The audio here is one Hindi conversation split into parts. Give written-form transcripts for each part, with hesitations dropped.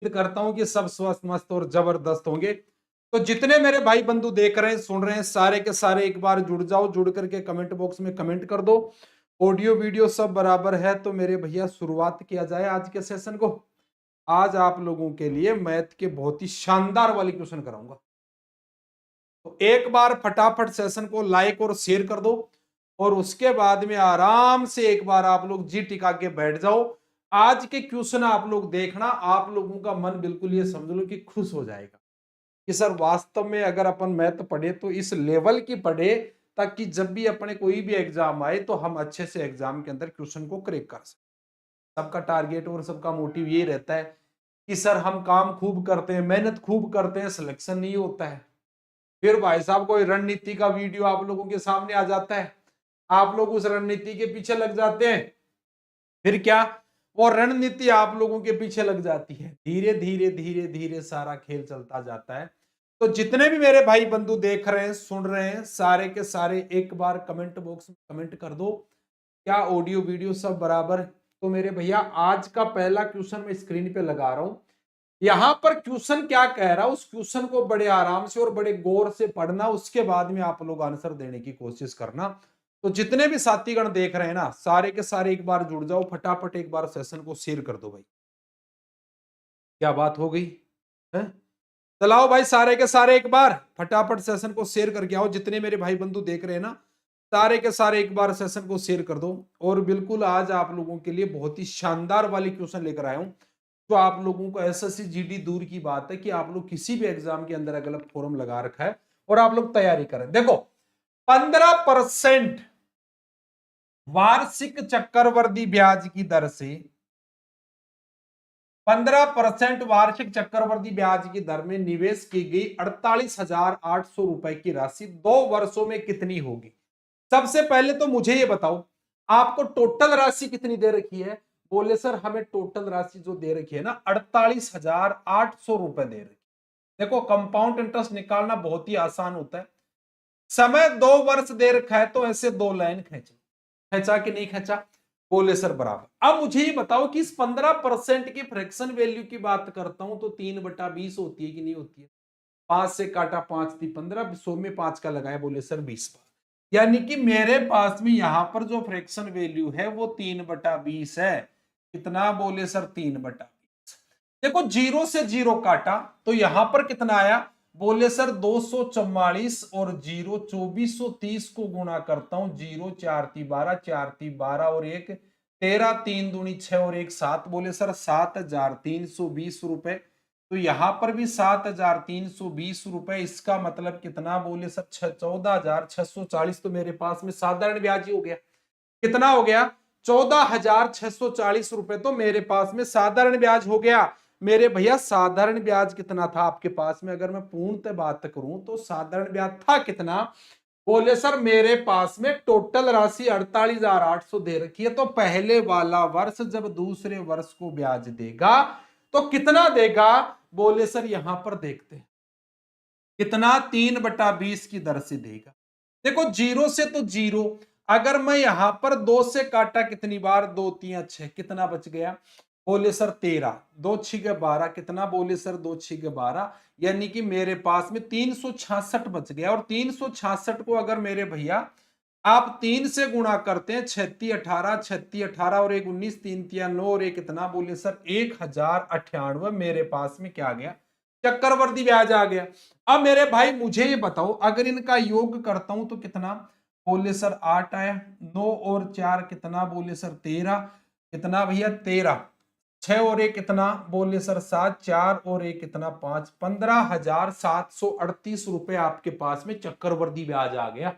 उम्मीद करता हूं कि सब स्वस्थ मस्त और जबरदस्त होंगे। तो जितने मेरे भाई बंधु देख रहे हैं सुन रहे हैं सारे के सारे एक बार जुड़ जाओ, जुड़ करके कमेंट बॉक्स में कमेंट कर दो। ऑडियो वीडियो सब बराबर है तो मेरे भैया शुरुआत किया जाए आज के सेशन को। आज आप लोगों के लिए मैथ के बहुत ही शानदार वाले क्वेश्चन कराऊंगा। तो एक बार फटाफट सेशन को लाइक और शेयर कर दो और उसके बाद में आराम से एक बार आप लोग जी टिका के बैठ जाओ। आज के क्वेश्चन आप लोग देखना, आप लोगों का मन बिल्कुल ये समझ लो कि खुश हो जाएगा कि सर वास्तव में अगर अपन मैथ पढ़े तो इस लेवल की पढ़े ताकि जब भी अपने कोई भी एग्जाम आए तो हम अच्छे से एग्जाम के अंदर क्वेश्चन को क्रैक कर सकें। सबका टारगेट और सबका मोटिव ये रहता है कि सर हम काम खूब करते हैं, मेहनत खूब करते हैं, सिलेक्शन नहीं होता है। फिर भाई साहब कोई रणनीति का वीडियो आप लोगों के सामने आ जाता है, आप लोग उस रणनीति के पीछे लग जाते हैं। फिर क्या, वो रणनीति आप लोगों के पीछे लग जाती है, धीरे धीरे धीरे धीरे सारा खेल चलता जाता है। तो जितने भी मेरे भाई बंधु देख रहे हैं सुन रहे हैं सारे के सारे एक बार कमेंट बॉक्स में कमेंट कर दो, क्या ऑडियो वीडियो सब बराबर। तो मेरे भैया आज का पहला क्वेश्चन मैं स्क्रीन पे लगा रहा हूं। यहां पर क्वेश्चन क्या कह रहा है उस क्वेश्चन को बड़े आराम से और बड़े गौर से पढ़ना, उसके बाद में आप लोग आंसर देने की कोशिश करना। तो जितने भी साथीगण देख रहे हैं ना सारे के सारे एक बार जुड़ जाओ, फटाफट एक बार सेशन को शेयर कर दो भाई। क्या बात हो गई है? चलाओ भाई सारे के सारे एक बार फटाफट सेशन को शेयर करके आओ। जितने मेरे भाई बंधु देख रहे हैं ना सारे के सारे एक बार सेशन को शेयर कर दो। और बिल्कुल आज आप लोगों के लिए बहुत ही शानदार वाली क्वेश्चन लेकर आया हूं जो आप लोगों को एसएससी जीडी दूर की बात है कि आप लोग किसी भी एग्जाम के अंदर अगर फॉर्म लगा रखा है और आप लोग तैयारी करें। देखो 15% वार्षिक चक्रवृद्धि ब्याज की दर से 15% वार्षिक चक्रवृद्धि ब्याज की दर में निवेश की गई 48,800 रुपए की राशि 2 वर्षों में कितनी होगी। सबसे पहले तो मुझे ये बताओ आपको टोटल राशि कितनी दे रखी है। बोले सर हमें टोटल राशि जो दे रखी है ना 48,800 रुपए दे रखी है। देखो कंपाउंड इंटरेस्ट निकालना बहुत ही आसान होता है। समय 2 वर्ष दे रखा है तो ऐसे 2 लाइन खींचो, खींचा कि नहीं खींचा। बोले सर बराबर। अब मुझे ये बताओ कि इस 15% की फ्रैक्शन वैल्यू की बात करता हूं तो 3/20 होती है कि नहीं होती है। 5 से काटा 5 थी 15, 100 में 5 का लगाया, बोले सर 20 बार। यानी कि मेरे पास में यहां पर जो फ्रैक्शन वैल्यू है वो 3/20 है। कितना, बोले सर 3/20। देखो जीरो से जीरो काटा तो यहां पर कितना आया, बोले सर 244 और जीरो 2430 को गुणा करता हूं। जीरो 4 × 3 = 12, 4 × 3 = 12 और 1 13, 3 दूनी 6 और 1 7, बोले सर 7,320 रुपए। तो यहां पर भी 7,320 रुपए। इसका मतलब कितना, बोले सर 14,640। तो मेरे पास में साधारण ब्याज ही हो गया। कितना हो गया, 14,640 रुपए तो मेरे पास में साधारण ब्याज हो गया। मेरे भैया साधारण ब्याज कितना था आपके पास में, अगर मैं पूर्णतः बात करूं तो साधारण ब्याज था कितना। बोले सर मेरे पास में टोटल राशि 48,800 दे रखी है। तो पहले वाला वर्ष जब दूसरे वर्ष को ब्याज देगा तो कितना देगा। बोले सर यहां पर देखते हैं कितना, 3/20 की दर से देगा। देखो जीरो से तो जीरो, अगर मैं यहां पर 2 से काटा कितनी बार, 2 3 6, कितना बच गया। बोले सर 13, 2 6 12, कितना, बोले सर 2 6 12। यानी कि मेरे पास में 366 बच गया। और 366 को अगर मेरे भैया आप 3 से गुणा करते हैं, 36 18, 36 18 और 1 19, 3 3 9 और 1 कितना, बोले सर 1098। मेरे पास में क्या आ गया, चक्रवर्ती ब्याज आ गया। अब मेरे भाई मुझे ये बताओ अगर इनका योग करता हूं तो कितना, बोले सर 8 आया। 9 और 4 कितना, बोले सर 13, कितना भैया 13। 6 और 1 कितना, बोले सर 7, 4 और 1 कितना 5, 15,738 रुपए आपके पास में चक्रवर्ती ब्याज आ गया।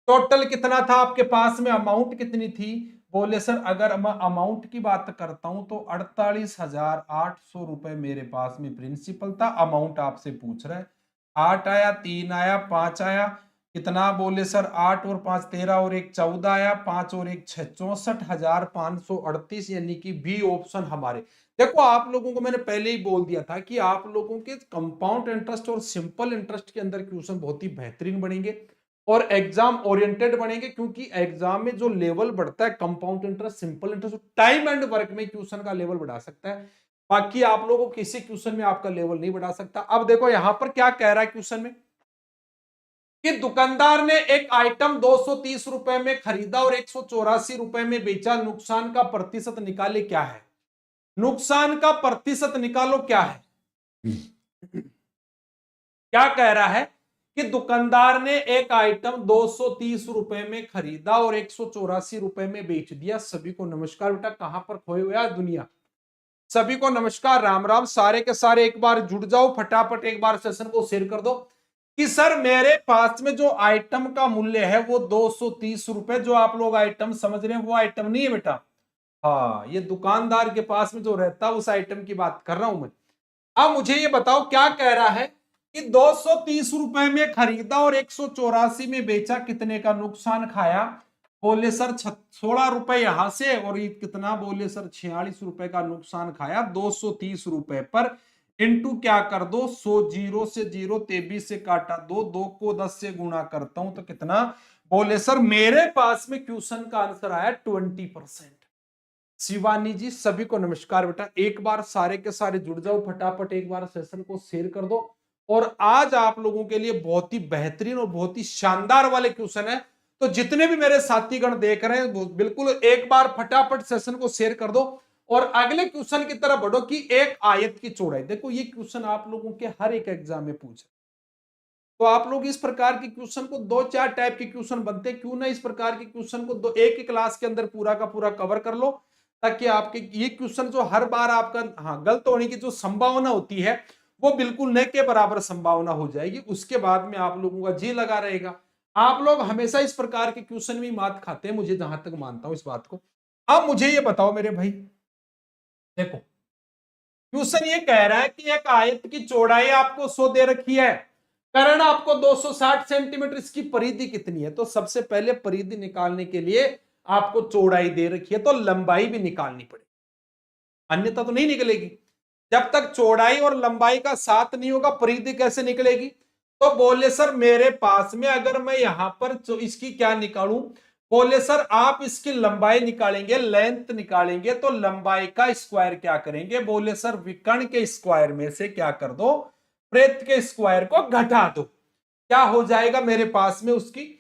टोटल कितना था आपके पास में, अमाउंट कितनी थी। बोले सर अगर मैं अमाउंट की बात करता हूं तो 48,800 रुपए मेरे पास में प्रिंसिपल था। अमाउंट आपसे पूछ रहा है, 8 आया, 3 आया, 5 आया, कितना, बोले सर 8 और 5 13 और 1 14 आया, 5 और 1 6, 64,538। यानी कि बी ऑप्शन हमारे। देखो आप लोगों को मैंने पहले ही बोल दिया था कि आप लोगों के कंपाउंड इंटरेस्ट और सिंपल इंटरेस्ट के अंदर क्वेश्चन बहुत ही बेहतरीन बनेंगे और एग्जाम ओरिएंटेड बनेंगे, क्योंकि एग्जाम में जो लेवल बढ़ता है compound interest simple interest time and work में क्वेश्चन का लेवल बढ़ा सकता है। बाकी आप लोगों को किसी क्वेश्चन में आपका लेवल नहीं बढ़ा सकता। अब देखो यहां पर क्या कह रहा है क्वेश्चन में कि दुकानदार ने एक आइटम 230 रुपए में खरीदा और 184 रुपए में बेचा, नुकसान का प्रतिशत निकाले क्या है। नुकसान का प्रतिशत निकालो क्या है। क्या कह रहा है कि दुकानदार ने एक आइटम 230 रुपए में खरीदा और 184 रुपए में बेच दिया। सभी को नमस्कार बेटा, कहां पर खोए हुए यार दुनिया। सभी को नमस्कार, राम राम। सारे के सारे एक बार जुड़ जाओ, फटाफट एक बार सेशन को शेयर कर दो कि सर मेरे पास में जो आइटम का मूल्य है वो 230 रुपए, जो आप लोग आइटम समझ रहे हैं वो आइटम नहीं है बेटा। हाँ, ये दुकानदार के पास में जो रहता है उस आइटम की बात कर रहा हूं मैं। अब मुझे ये बताओ क्या कह रहा है कि 230 रुपए में खरीदा और 184 में बेचा, कितने का नुकसान खाया। बोले सर 16 रुपए यहां से, और ये कितना, बोले सर 46 रुपए का नुकसान खाया 230 रुपए पर। इंटू क्या कर दो, 100, जीरो से जीरो, 23 से काटा दो, 2 को 10 से गुणा करता हूं तो कितना। बोले सर मेरे पास में क्वेश्चन का आंसर आया 20%। शिवानी जी सभी को नमस्कार बेटा, एक बार सारे के सारे जुड़ जाओ, फटाफट एक बार सेशन को शेयर कर दो। और आज आप लोगों के लिए बहुत ही बेहतरीन और बहुत ही शानदार वाले क्वेश्चन है, तो जितने भी मेरे साथीगण देख रहे हैं बिल्कुल एक बार फटाफट सेशन को शेयर कर दो और अगले क्वेश्चन की तरफ बढ़ो कि एक आयत की चौड़ाई। देखो ये क्वेश्चन आप लोगों के हर एक एग्जाम में पूछे, तो आप लोग इस प्रकार के क्वेश्चन को, 2-4 टाइप के क्वेश्चन बनते हैं, क्यों ना इस प्रकार के क्वेश्चन को एक ही क्लास के अंदर पूरा का पूरा कवर कर लो, ताकि आपके ये क्वेश्चन जो हर बार आपका गलत होने की जो संभावना होती है वो बिल्कुल न के बराबर संभावना हो जाएगी। उसके बाद में आप लोगों का जी लगा रहेगा। आप लोग हमेशा इस प्रकार के क्वेश्चन में मात खाते हैं, मुझे जहां तक मानता हूं इस बात को। अब मुझे ये बताओ मेरे भाई, देखो क्वेश्चन ये कह रहा है कि एक आयत की चौड़ाई आपको 100 दे रखी है, कर्ण आपको 260 सेंटीमीटर, इसकी परिधि कितनी है। तो सबसे पहले परिधि निकालने के लिए आपको चौड़ाई दे रखी है तो लंबाई भी निकालनी पड़ेगी, अन्यथा तो नहीं निकलेगी। जब तक चौड़ाई और लंबाई का साथ नहीं होगा परिधि कैसे निकलेगी। तो बोले सर मेरे पास में अगर मैं यहां पर इसकी क्या निकालूं, बोले सर आप इसकी लंबाई निकालेंगे, लेंथ निकालेंगे, तो लंबाई का स्क्वायर क्या करेंगे। बोले सर विकर्ण के स्क्वायर में से क्या कर दो, प्रेत के स्क्वायर को घटा दो, क्या हो जाएगा मेरे पास में उसकी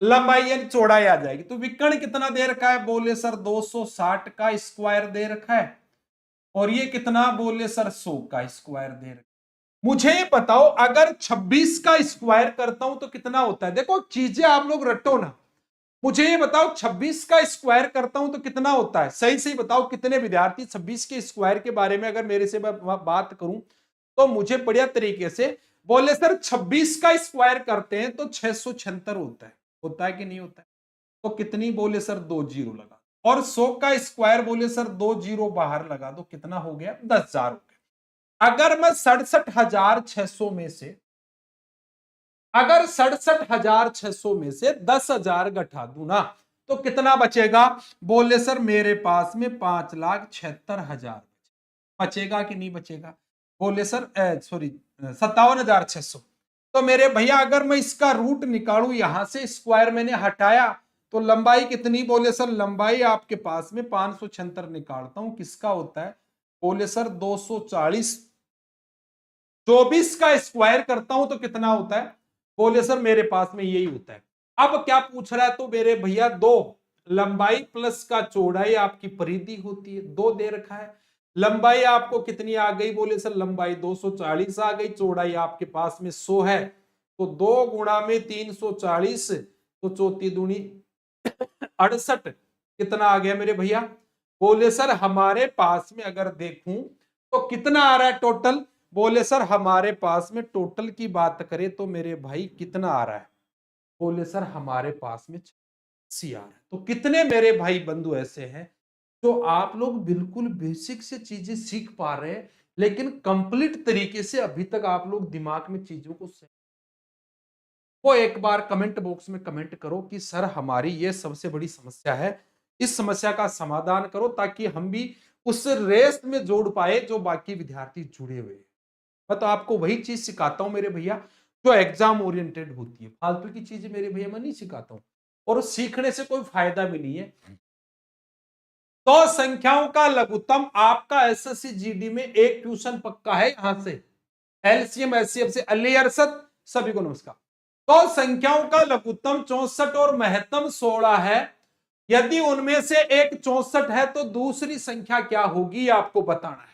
लंबाई यानी चौड़ाई आ जाएगी। तो विकर्ण कितना दे रखा है, बोले सर 260 का स्क्वायर दे रखा है, और ये कितना, बोले सर 100 का स्क्वायर दे रखा है। मुझे ये बताओ अगर 26 का स्क्वायर करता हूं तो कितना होता है। देखो चीजें आप लोग रटो ना, मुझे ये बताओ 26 का स्क्वायर करता हूं तो कितना होता है। सही सही बताओ कितने विद्यार्थी 26 के स्क्वायर के बारे में अगर मेरे से बात करूं तो मुझे बढ़िया तरीके से, बोले सर 26 का स्क्वायर करते हैं तो 676 होता है कि नहीं होता है। तो कितनी, बोले सर 2 जीरो लगा, और 100 का स्क्वायर, बोले सर 2 जीरो बाहर लगा दो, कितना हो गया 10,000 हो गया। अगर मैं 67,600 में से, अगर 67,600 में से 10,000 घटा दूं ना तो कितना बचेगा। बोले सर मेरे पास में 5,76,000 बचेगा कि नहीं बचेगा। बोले सर सॉरी 57,600। तो मेरे भैया अगर मैं इसका रूट निकालू, यहां से स्क्वायर मैंने हटाया तो लंबाई कितनी, बोले सर लंबाई आपके पास में 576 निकालता हूं, किसका होता है। बोले सर 240। 24 का स्क्वायर करता हूं तो कितना होता है। बोले सर मेरे पास में यही होता है। अब क्या पूछ रहा है, तो मेरे भैया दो लंबाई प्लस का चौड़ाई आपकी परिधि होती है, 2 दे रखा है। लंबाई आपको कितनी आ गई, बोले सर लंबाई 240 आ गई, चौड़ाई आपके पास में 100 है, तो 2 गुणा में 340, तो 34 दूनी 68, कितना आ गया मेरे भैया। बोले सर हमारे पास में अगर देखूं तो कितना आ रहा है टोटल। बोले सर हमारे पास में टोटल की बात करें तो मेरे भाई कितना आ रहा है। बोले सर हमारे पास में 86 आ रहा है। तो कितने मेरे भाई बंधु ऐसे हैं तो आप लोग बिल्कुल बेसिक से चीजें सीख पा रहे हैं, लेकिन कंप्लीट तरीके से अभी तक आप लोग दिमाग में चीजों को वो एक बार कमेंट बॉक्स में कमेंट करो कि सर हमारी ये सबसे बड़ी समस्या है, इस समस्या का समाधान करो, ताकि हम भी उस रेस में जोड़ पाए जो बाकी विद्यार्थी जुड़े हुए हैं। मैं तो आपको वही चीज सिखाता हूं मेरे भैया जो एग्जाम ओरिएंटेड होती है, फालतू की चीजें मेरे भैया मैं नहीं सिखाता हूं, और सीखने से कोई फायदा भी नहीं है। तो संख्याओं का लघुत्तम आपका एसएससी जीडी में एक ट्यूशन पक्का है यहां से, एलसीएम एचसीएफ से। अली अरशद सभी को नमस्कार। तो संख्याओं का लघुत्तम 64 और महत्तम 16 है। यदि उनमें से एक 64 है तो दूसरी संख्या क्या होगी आपको बताना है।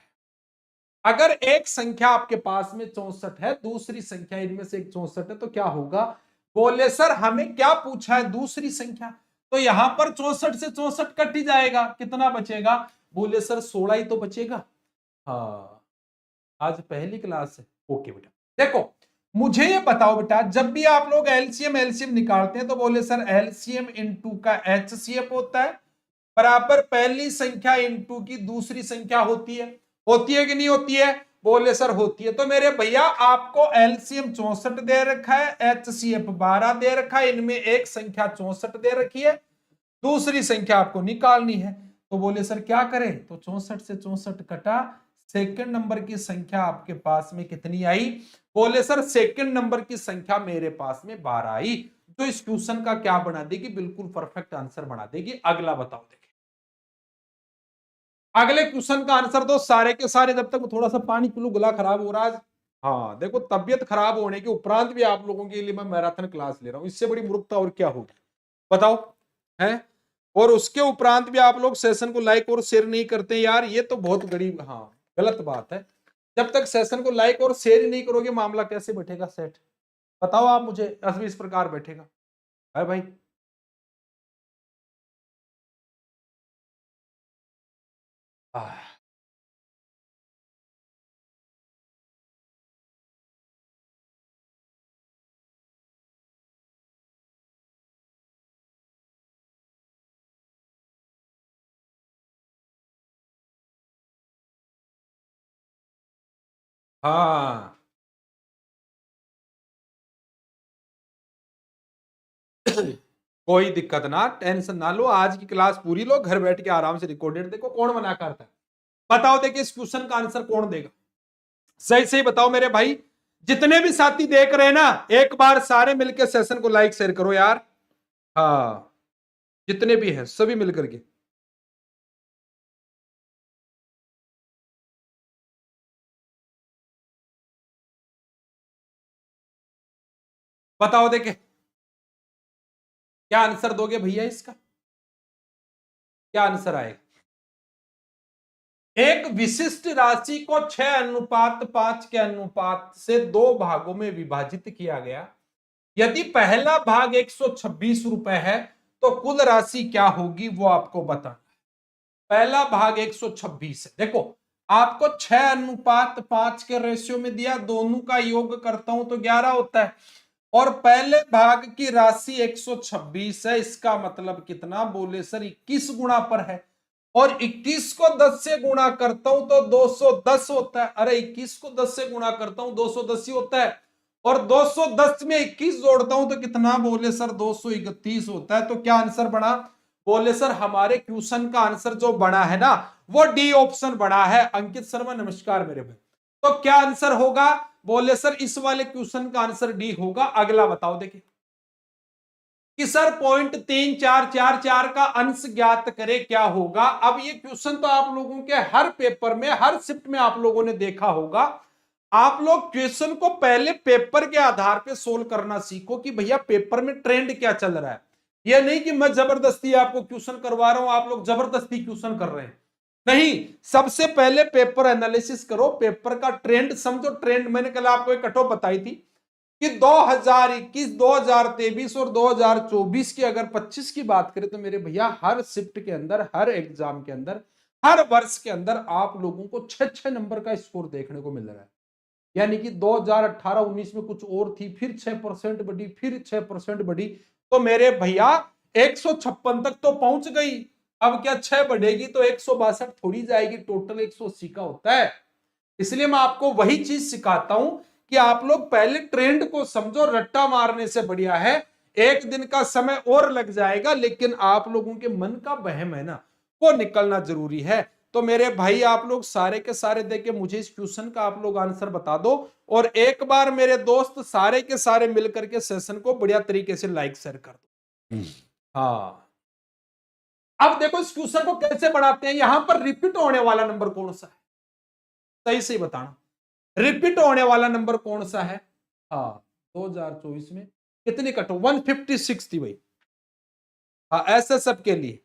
अगर एक संख्या आपके पास में 64 है, दूसरी संख्या इनमें से एक 64 है, तो क्या होगा? बोले सर हमें क्या पूछा है दूसरी संख्या, तो यहां पर 64 से 64 कट ही जाएगा, कितना बचेगा? बोले सर 16 ही तो बचेगा। हाँ, आज पहली क्लास है। ओके बेटा, देखो मुझे ये बताओ बेटा, जब भी आप लोग एलसीएम एलसीएम निकालते हैं तो बोले सर एलसीएम इनटू का एचसीएफ होता है बराबर पहली संख्या इनटू की दूसरी संख्या होती है। होती है कि नहीं होती है? बोले सर होती है। तो मेरे भैया आपको एलसीएम 64 दे रखा है, एचसीएफ 12 दे रखा है, इनमें एक संख्या 64 दे रखी है, दूसरी संख्या आपको निकालनी है। तो बोले सर क्या करें? तो 64 से 64 कटा, सेकंड नंबर की संख्या आपके पास में कितनी आई? बोले सर सेकंड नंबर की संख्या मेरे पास में 12 आई, तो इस क्वेश्चन का क्या बना देगी? बिल्कुल परफेक्ट आंसर बना देगी। अगला बताओ, देखें अगले क्वेश्चन का आंसर दो सारे के सारे। जब तक थोड़ा सा पानी पी लूं, गला खराब हो रहा है। हाँ देखो, तबियत खराब होने के उपरांत भी आप लोगों के लिए मैं मैराथन क्लास ले रहा हूं, इससे बड़ी मूर्खता और क्या होगी बताओ, है? और उसके उपरांत भी आप लोग सेशन को लाइक और शेयर नहीं करते यार, ये तो बहुत बड़ी हाँ गलत बात है। जब तक सेशन को लाइक और शेयर ही नहीं करोगे, मामला कैसे बैठेगा सेट? बताओ आप मुझे, अभी इस प्रकार बैठेगा है भाई? हाँ कोई दिक्कत ना, टेंशन ना लो, आज की क्लास पूरी लो, घर बैठ के आराम से रिकॉर्डेड देखो। कौन मना करता है? बताओ देखिए इस क्वेश्चन का आंसर कौन देगा? सही सही बताओ मेरे भाई। जितने भी साथी देख रहे हैं ना, एक बार सारे मिलकर सेशन को लाइक शेयर करो यार। हाँ जितने भी हैं सभी मिलकर के बताओ देखे क्या आंसर दोगे भैया इसका? क्या आंसर आएगा? एक विशिष्ट राशि को 6:5 के अनुपात से दो भागों में विभाजित किया गया। यदि पहला भाग 126 रुपए है तो कुल राशि क्या होगी वो आपको बताना है। पहला भाग 126 है। देखो आपको 6:5 के रेशियो में दिया, दोनों का योग करता हूं तो 11 होता है, और पहले भाग की राशि 126 है। इसका मतलब कितना? बोले सर 21 गुणा पर है, और 21 को 10 से गुणा करता हूं तो 210 होता है। अरे 21 को 10 से गुणा करता हूं 210 ही होता है, और 210 में 21 जोड़ता हूं तो कितना? बोले सर 231 होता है। तो क्या आंसर बना? बोले सर हमारे क्वेश्चन का आंसर जो बना है ना, वो डी ऑप्शन बना है। अंकित शर्मा नमस्कार मेरे भाई। तो क्या आंसर होगा? बोले सर इस वाले क्वेश्चन का आंसर डी होगा। अगला बताओ देखिए कि सर 0.3444 का अंश ज्ञात करे, क्या होगा? अब ये क्वेश्चन तो आप लोगों के हर पेपर में, हर शिफ्ट में आप लोगों ने देखा होगा। आप लोग क्वेश्चन को पहले पेपर के आधार पे सोल्व करना सीखो कि भैया पेपर में ट्रेंड क्या चल रहा है। यह नहीं कि मैं जबरदस्ती आपको क्वेश्चन करवा रहा हूं, आप लोग जबरदस्ती क्वेश्चन कर रहे हैं। नहीं, सबसे पहले पेपर एनालिसिस करो, पेपर का ट्रेंड समझो। ट्रेंड मैंने कल आपको एक कटऑफ बताई थी कि 2021, 2023 और 2024 की अगर 25 की बात करें तो मेरे भैया हर शिफ्ट के अंदर, हर एग्जाम के अंदर, हर वर्ष के अंदर आप लोगों को 6-6 नंबर का स्कोर देखने को मिल रहा है। यानी कि 2018-19 में कुछ और थी, फिर 6% बढ़ी, फिर 6% बढ़ी, तो मेरे भैया 156 तक तो पहुंच गई। अब क्या 6 बढ़ेगी तो 162 थोड़ी जाएगी, टोटल 180 का होता है। इसलिए मैं आपको वही चीज सिखाता हूं कि आप लोग पहले ट्रेंड को समझो। रट्टा मारने से बढ़िया है एक दिन का समय और लग जाएगा, लेकिन आप लोगों के मन का वहम है ना, वो निकलना जरूरी है। तो मेरे भाई आप लोग सारे के सारे देके मुझे इस क्वेश्चन का आप लोग आंसर बता दो, और एक बार मेरे दोस्त सारे के सारे मिलकर के सेशन को बढ़िया तरीके से लाइक शेयर कर दो। हाँ अब देखो इस क्वेश्चन को कैसे बनाते हैं, यहां पर रिपीट होने वाला नंबर कौन सा है, सही से बताना, रिपीट होने वाला नंबर कौन सा है। हाँ 2024 में कितनी कट 156 थी भाई। हाँ एसएसएफ के लिए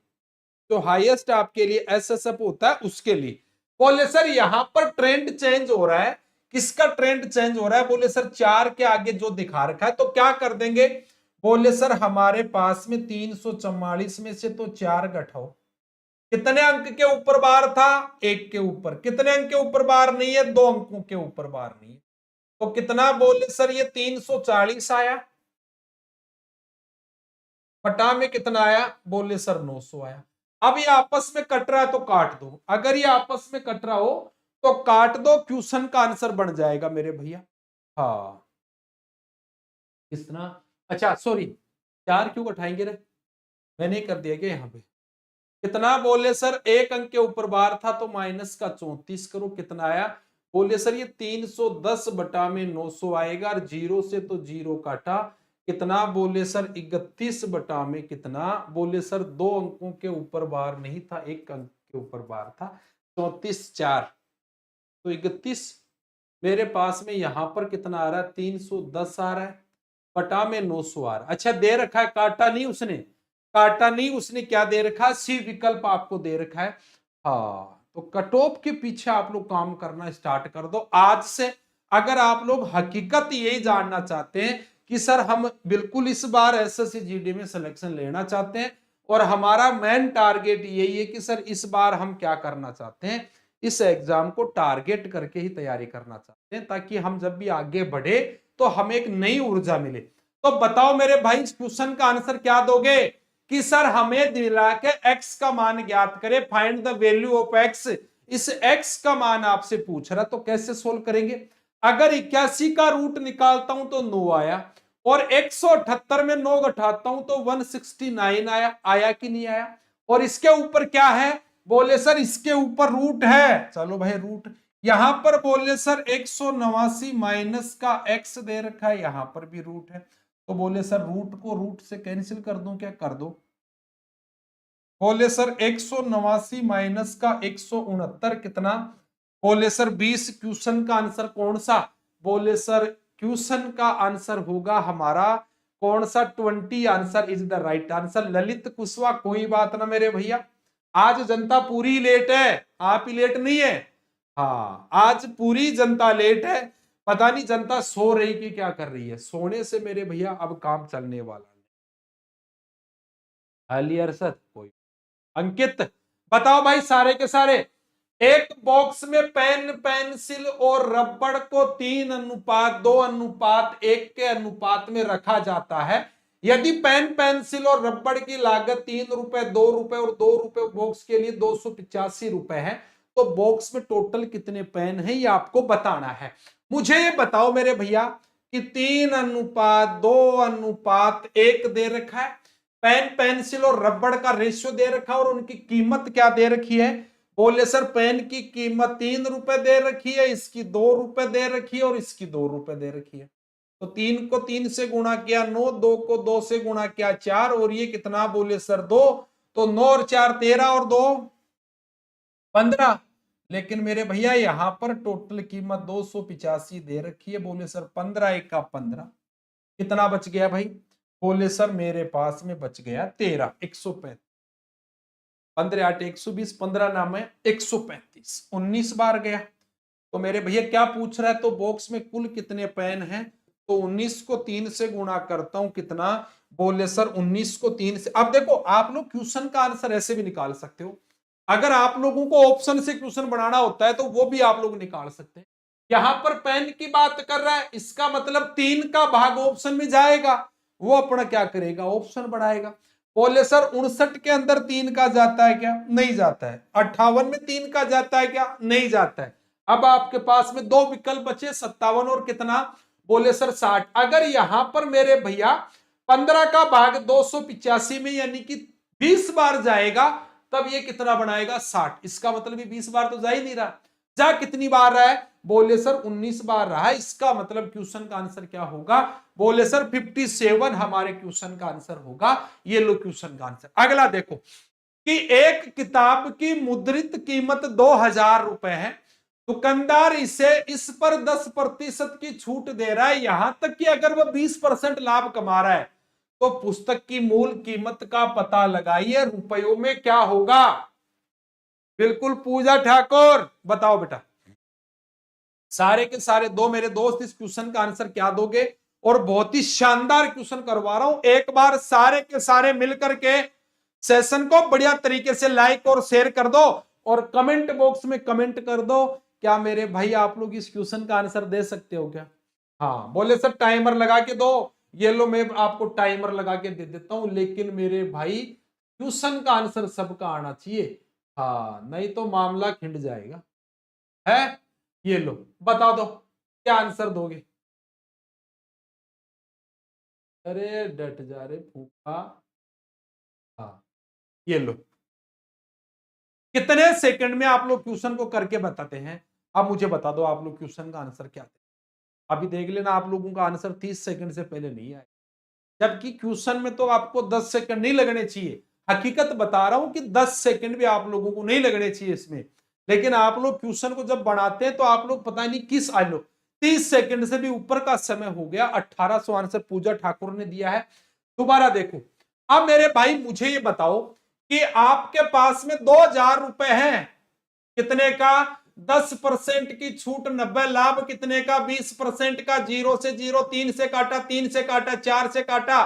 जो हाईएस्ट आपके लिए एसएसएफ होता है उसके लिए। बोले सर यहां पर ट्रेंड चेंज हो रहा है, किसका ट्रेंड चेंज हो रहा है, बोले सर 4 के आगे जो दिखा रखा है, तो क्या कर देंगे, बोले सर हमारे पास में 344 में से तो 4 घटाओ, कितने अंक के ऊपर बार था, 1 के ऊपर, कितने अंक के ऊपर बार नहीं है, 2 अंकों के ऊपर बार नहीं है, तो कितना बोले सर ये 340 आया, पटा में कितना आया, बोले सर 900 आया। अब ये आपस में कट रहा है तो काट दो, अगर ये आपस में कट रहा हो तो काट दो, क्वेश्चन का आंसर बन जाएगा मेरे भैया। हाँ कितना, अच्छा सॉरी 4 क्यों उठाएंगे रे, मैंने कर दिया क्या यहाँ पे, कितना बोले सर 1 अंक के ऊपर बार था तो माइनस का 34 करो, कितना आया, बोले सर ये 310 बटा में 900 आएगा, और जीरो से तो जीरो काटा, कितना बोले सर 31 बटा में कितना, बोले सर 2 अंकों के ऊपर बार नहीं था, 1 अंक के ऊपर बार था, 34 4 तो 31, मेरे पास में यहां पर कितना आ रहा है 310 आ रहा है, बटा में 900 आ रहा है। अच्छा दे रखा है, काटा नहीं उसने, काटा नहीं उसने, क्या दे रखा है, सी विकल्प आपको दे रखा है। हाँ तो कट ऑफ के पीछे आप लोग काम करना स्टार्ट कर दो आज से। अगर आप लोग हकीकत यही जानना चाहते हैं कि सर हम बिल्कुल इस बार एसएससी जीडी में सिलेक्शन लेना चाहते हैं और हमारा मेन टारगेट यही है कि सर इस बार हम क्या करना चाहते हैं, इस एग्जाम को टारगेट करके ही तैयारी करना चाहते हैं, ताकि हम जब भी आगे बढ़े तो हमें एक नई ऊर्जा मिले। तो बताओ मेरे भाई इस क्वेश्चन का आंसर क्या दोगे, कि सर हमें दिला के x का मान ज्ञात करें, find the value of x, इस x का मान आपसे पूछ रहा, तो कैसे सोल्व करेंगे, अगर 81 का रूट निकालता हूं तो 9 आया, और 178 में 9 घटाता हूं तो 169 आया, आया कि नहीं आया, और इसके ऊपर क्या है, बोले सर इसके ऊपर रूट है, चलो भाई रूट, यहां पर बोले सर 189 माइनस का x दे रखा है, यहां पर भी रूट है, तो बोले सर रूट को रूट से कैंसिल कर दूं, क्या कर दो, बोले सर 189 माइनस का 169 कितना, बोले सर 20, क्वेश्चन का आंसर कौन सा, बोले सर क्वेश्चन का आंसर होगा हमारा कौन सा, 20 answer is the right answer. Lalit Kushwaha कोई बात ना मेरे भैया, आज जनता पूरी लेट है, आप ही लेट नहीं है, हाँ आज पूरी जनता लेट है, पता नहीं जनता सो रही कि क्या कर रही है, सोने से मेरे भैया अब काम चलने वाला नहीं। अरशद कोई, अंकित बताओ भाई सारे के सारे, एक बॉक्स में पेन पेंसिल और रबड़ को 3:2:1 के अनुपात में रखा जाता है, यदि पेन पेंसिल और रबड़ की लागत 3 रुपए 2 रुपए और 2 रुपए बॉक्स के लिए 285 रुपए है, तो बॉक्स में टोटल कितने पेन है ये आपको बताना है। मुझे ये बताओ मेरे भैया कि 3:2:1 दे रखा है, पेन पेंसिल और रबड़ का रेशियो दे रखा है, और उनकी कीमत क्या दे रखी है, बोले सर पेन की कीमत 3 रुपए दे रखी है, इसकी 2 रुपए दे रखी है, और इसकी 2 रुपए दे रखी है, तो 3 को 3 से गुणा किया 9, 2 को 2 से गुणा किया 4, और ये कितना बोले सर 2, तो 9 और 4 13 और 2 15, लेकिन मेरे भैया यहां पर टोटल कीमत 285 दे रखी है, बोले सर 15 1 का 15, कितना बच गया भाई, बोले सर मेरे पास में बच गया 13, 135, 15 8 120, 15 नाम है 135, 19 बार गया, तो मेरे भैया क्या पूछ रहा है, तो बॉक्स में कुल कितने पेन हैं, तो 19 को 3 से गुणा करता हूं कितना, बोले सर 19 को 3 से, अब देखो आप लोग क्वेश्चन का आंसर ऐसे भी निकाल सकते हो, अगर आप लोगों को ऑप्शन से क्वेश्चन बनाना होता है तो वो भी आप लोग निकाल सकते हैं। यहां पर पेन की बात कर रहा है, इसका मतलब 3 का भाग ऑप्शन में जाएगा, वो अपना क्या करेगा, ऑप्शन बढ़ाएगा, बोले सर 59 के अंदर 3 का जाता है क्या, नहीं जाता है, 58 में 3 का जाता है क्या, नहीं जाता है, अब आपके पास में 2 विकल्प बचे, 57 और कितना, बोले सर 60, अगर यहां पर मेरे भैया 15 का भाग 285 में यानी कि 20 बार जाएगा, तब ये कितना बनाएगा 60, इसका मतलब ये 20 बार तो जा ही नहीं रहा, जा कितनी बार रहा है, बोले सर 19 बार रहा है, इसका मतलब क्वेश्चन का आंसर क्या होगा, बोले सर 57 हमारे क्वेश्चन का आंसर होगा, ये लो क्वेश्चन का आंसर। अगला देखो कि एक किताब की मुद्रित कीमत 2,000 रुपए है, दुकानदार इसे इस पर 10% की छूट दे रहा है, यहां तक कि अगर वह 20% लाभ कमा रहा है, तो पुस्तक की मूल कीमत का पता लगाइए, रुपयों में क्या होगा। बिल्कुल पूजा ठाकुर, बताओ बेटा। सारे के सारे दो मेरे दोस्त इस क्वेश्चन का आंसर क्या दोगे? और बहुत ही शानदार क्वेश्चन करवा रहा हूं, एक बार सारे के सारे मिलकर के सेशन को बढ़िया तरीके से लाइक और शेयर कर दो, और कमेंट बॉक्स में कमेंट कर दो, क्या मेरे भाई आप लोग इस क्वेश्चन का आंसर दे सकते हो क्या? हाँ बोले सर टाइमर लगा के दो, ये लो मैं आपको टाइमर लगा के दे देता हूं, लेकिन मेरे भाई क्वेश्चन का आंसर सबका आना चाहिए, हाँ नहीं तो मामला खिंड जाएगा। है, ये लो बता दो क्या आंसर दोगे? अरे डट जा रे फूफा। हाँ, ये लो। कितने सेकंड में आप लोग क्वेश्चन को करके बताते हैं? अब मुझे बता दो आप लोग क्वेश्चन का आंसर क्या थे? अभी देख लेना, आप लोगों का आंसर 30 सेकंड से पहले नहीं आया, जबकि क्वेश्चन में तो आपको 10 सेकंड नहीं लगने चाहिए। हकीकत बता रहा हूं कि 10 सेकंड भी आप लोगों को नहीं लगने चाहिए इसमें, लेकिन आप लोग क्वेश्चन को जब बनाते हैं तो आप लोग पता नहीं किस आ लो 30 सेकंड से भी ऊपर का समय हो गया। 1800 आंसर पूजा ठाकुर ने दिया है। दोबारा देखो, अब मेरे भाई मुझे ये बताओ कि आपके पास में 2,000 रुपए हैं, कितने का? 10% की छूट, 90 लाभ कितने का? 20% का, 0 से 0, 3 से काटा, 3 से काटा, 4 से काटा,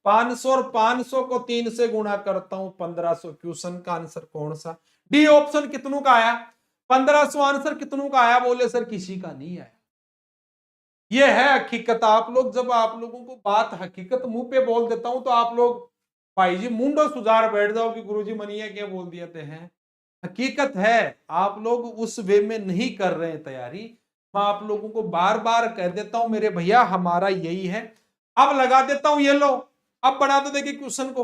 500, और 500 को 3 से गुणा करता हूं 1500। क्वेश्चन का आंसर कौन सा? डी ऑप्शन कितनों का आया? 1500 आंसर कितनों का आया? बोले सर किसी का नहीं आया। ये है हकीकत। आप लोग जब आप लोगों को बात हकीकत मुंह पे बोल देता हूं तो आप लोग भाई जी मुंडो सुधार बैठ जाओ कि गुरुजी मनिया क्या बोल दिए थे हैं। हकीकत है, आप लोग उस वे में नहीं कर रहे हैं तैयारी। मैं आप लोगों को बार बार कह देता हूं मेरे भैया हमारा यही है। अब लगा देता हूं, ये लो अब बना दो, देखिए क्वेश्चन को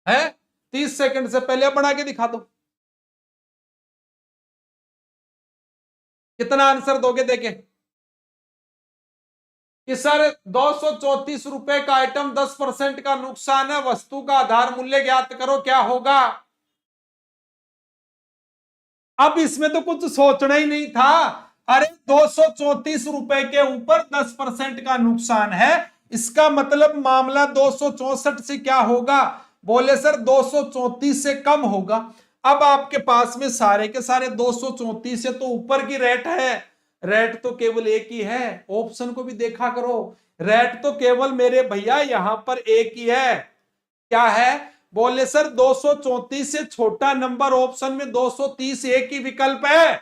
है 30 सेकंड से पहले, अब बना के दिखा दो कितना आंसर दोगे। देखे कि सर 234 रुपए का आइटम 10% का नुकसान है, वस्तु का आधार मूल्य ज्ञात करो, क्या होगा? अब इसमें तो कुछ सोचना ही नहीं था। अरे 234 रुपए के ऊपर 10% का नुकसान है, इसका मतलब मामला 264 से क्या होगा? बोले सर 234 से कम होगा। अब आपके पास में सारे के सारे 234 से तो ऊपर की रेट है, रेट तो केवल एक ही है, ऑप्शन को भी देखा करो, रेट तो केवल मेरे भैया यहां पर एक ही है। क्या है? बोले सर 234 से छोटा नंबर ऑप्शन में 230 एक ही विकल्प है,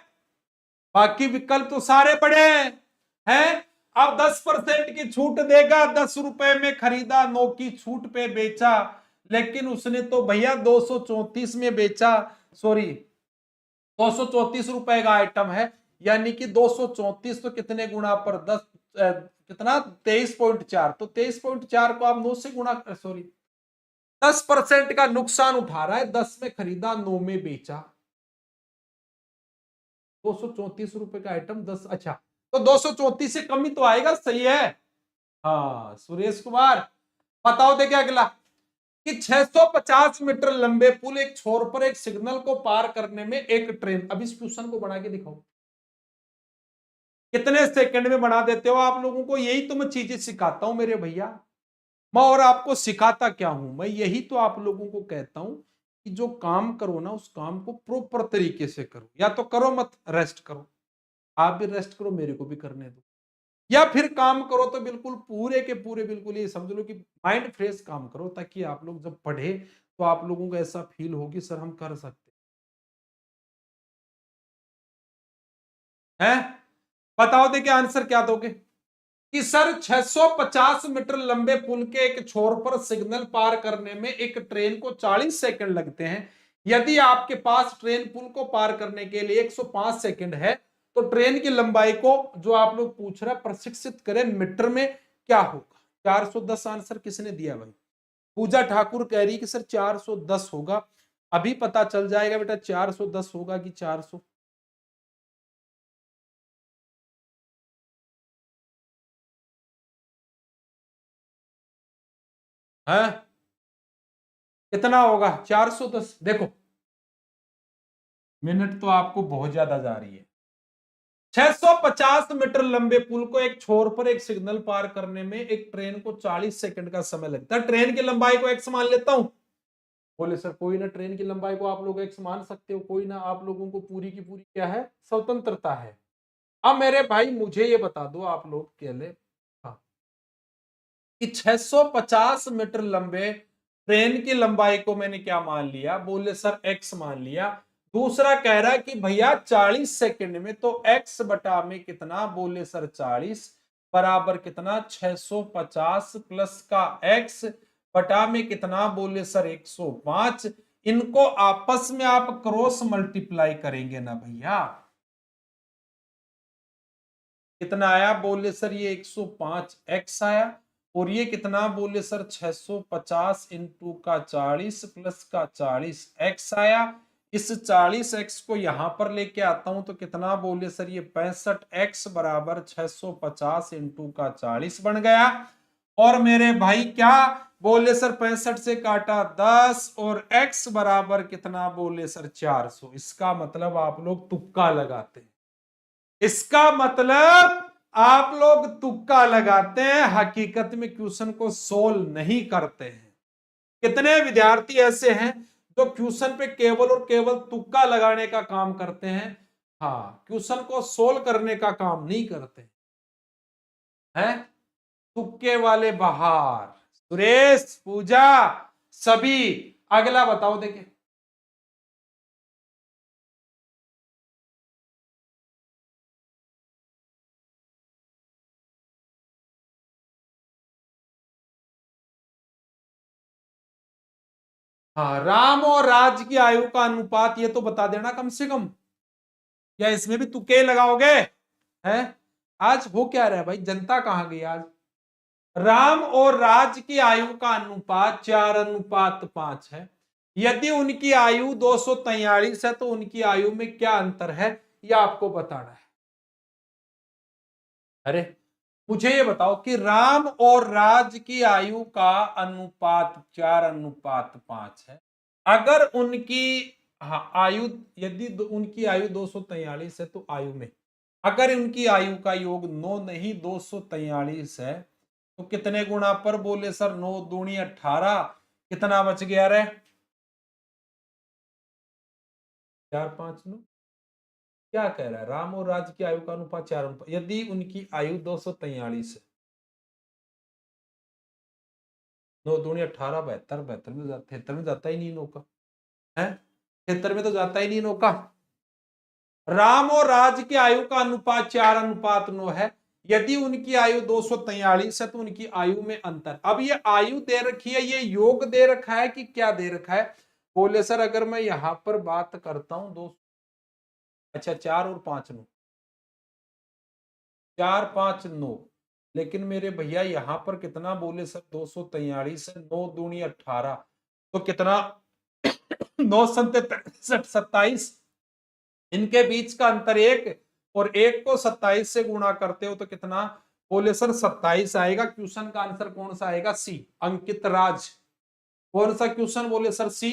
बाकी विकल्प तो सारे बड़े हैं। अब 10% की छूट देगा, 10 रुपए में खरीदा, 9 की छूट पे बेचा, लेकिन उसने तो भैया 234 में बेचा, सॉरी 234 रुपए का आइटम है, यानी कि 234 तो कितने गुना पर 10 कितना 23.4, तो 23.4 को आप 9 से गुणा, सॉरी 10% का नुकसान उठा रहा है, 10 में खरीदा 9 में बेचा, 234 रुपए का आइटम 10, अच्छा तो 234 से कम ही तो आएगा, सही है। हाँ सुरेश कुमार, बताओ देखिए अगला कि 650 मीटर लंबे पुल एक छोर पर एक सिग्नल को पार करने में एक ट्रेन, अब इस क्वेश्चन को बना के दिखाओ कितने सेकंड में बना देते हो आप लोगों को, यही तो मैं चीजें सिखाता हूं मेरे भैया। मैं और आपको सिखाता क्या हूं, मैं यही तो आप लोगों को कहता हूं कि जो काम करो ना उस काम को प्रॉपर तरीके से करो, या तो करो मत रेस्ट करो, आप भी रेस्ट करो मेरे को भी करने दो, या फिर काम करो तो बिल्कुल पूरे के पूरे बिल्कुल ये समझ लो कि माइंड फ्रेश काम करो, ताकि आप लोग जब पढ़े तो आप लोगों को ऐसा फील हो कि सर हम कर सकते हैं। बताओ देखिए आंसर क्या दोगे? कि सर 650 मीटर लंबे पुल के एक छोर पर सिग्नल पार करने में एक ट्रेन को 40 सेकंड लगते हैं, यदि आपके पास ट्रेन पुल को पार करने के लिए 105 सेकंड है, तो ट्रेन की लंबाई को जो आप लोग पूछ रहे हैं प्रशिक्षित करें मीटर में, क्या होगा? 410 आंसर किसने दिया भाई? पूजा ठाकुर कह रही कि सर 410 होगा, अभी पता चल जाएगा बेटा 410 होगा कि 400। है कितना होगा 410। देखो मिनट तो आपको बहुत ज्यादा जा रही है। 650 मीटर लंबे पुल को एक छोर पर एक सिग्नल पार करने में एक ट्रेन को 40 सेकंड का समय लगता है। ट्रेन की लंबाई को एक्स मान लेता हूं। बोले सर कोई ना, ट्रेन की लंबाई को आप लोग एक्स मान सकते हो, कोई ना, आप लोगों को पूरी की पूरी क्या है, स्वतंत्रता है। अब मेरे भाई मुझे ये बता दो आप लोग के लिए, हाँ, कि 650 मीटर लंबे ट्रेन की लंबाई को मैंने क्या मान लिया, बोले सर एक्स मान लिया। दूसरा कह रहा है कि भैया 40 सेकंड में, तो एक्स बटा में कितना, बोले सर 40 बराबर कितना 650 प्लस का एक्स बटा में कितना, बोले सर 105। इनको आपस में आप क्रॉस मल्टीप्लाई करेंगे ना भैया, कितना आया, बोले सर ये 105 एक्स आया, और ये कितना, बोले सर 650 इंटू का 40 प्लस का 40 एक्स आया। इस 40 एक्स को यहां पर लेके आता हूं तो कितना, बोले सर ये 65 एक्स बराबर 650 इंटू का 40 बन गया। और मेरे भाई क्या, बोले सर 65 से काटा 10 और एक्स बराबर कितना, बोले सर 400। इसका मतलब आप लोग तुक्का लगाते हैं, इसका मतलब आप लोग तुक्का लगाते हैं, हकीकत में क्वेश्चन को सोल्व नहीं करते हैं। कितने विद्यार्थी ऐसे हैं जो क्वेश्चन पे केवल और केवल तुक्का लगाने का काम करते हैं, हाँ, क्वेश्चन को सोल्व करने का काम नहीं करते हैं। तुक्के वाले बाहर, सुरेश, पूजा, सभी। अगला बताओ, देखिए हाँ, राम और राज की आयु का अनुपात ये तो बता देना कम से कम, या इसमें भी तुक्के लगाओगे हैं? आज हो क्या रहा है भाई, जनता कहां गई आज। राम और राज की आयु का अनुपात 4:5 है। यदि उनकी आयु 243 है तो उनकी आयु में क्या अंतर है, यह आपको बताना है। अरे मुझे ये बताओ कि राम और राज की आयु का अनुपात 4:5 है। अगर उनकी, हाँ, आयु, यदि उनकी आयु 243 है तो आयु में, अगर उनकी आयु का योग 9 नहीं 243 है तो कितने गुणा पर, बोले सर 9 दूनी 18, कितना बच गया रे, 4, 5, 9। क्या कह रहा है, राम और राज की आयु का अनुपात 4:5, यदि उनकी आयु 243 है, 9 दूनी 18, 72, 72 में जाता, 73 में जाता ही नहीं नौका है, 73 में तो जाता ही नहीं नौका। राम और राज की आयु का अनुपात 4:9 है। यदि उनकी आयु 243 है तो उनकी आयु में अंतर। अब ये आयु दे रखी है, ये योग दे रखा है कि क्या दे रखा है, बोले सर अगर मैं यहां पर बात करता हूं दो, अच्छा 4 और 5 9, 4, 5, 9, लेकिन मेरे भैया यहां पर कितना, बोले सर 243 है, 9 दूनी 18, तो कितना 9 सत्ताईस 27, इनके बीच का अंतर 1, और 1 को 27 से गुणा करते हो तो कितना, बोले सर 27 आएगा। क्वेश्चन का आंसर कौन सा आएगा, सी, अंकित राज। कौन सा क्वेश्चन, बोले सर सी।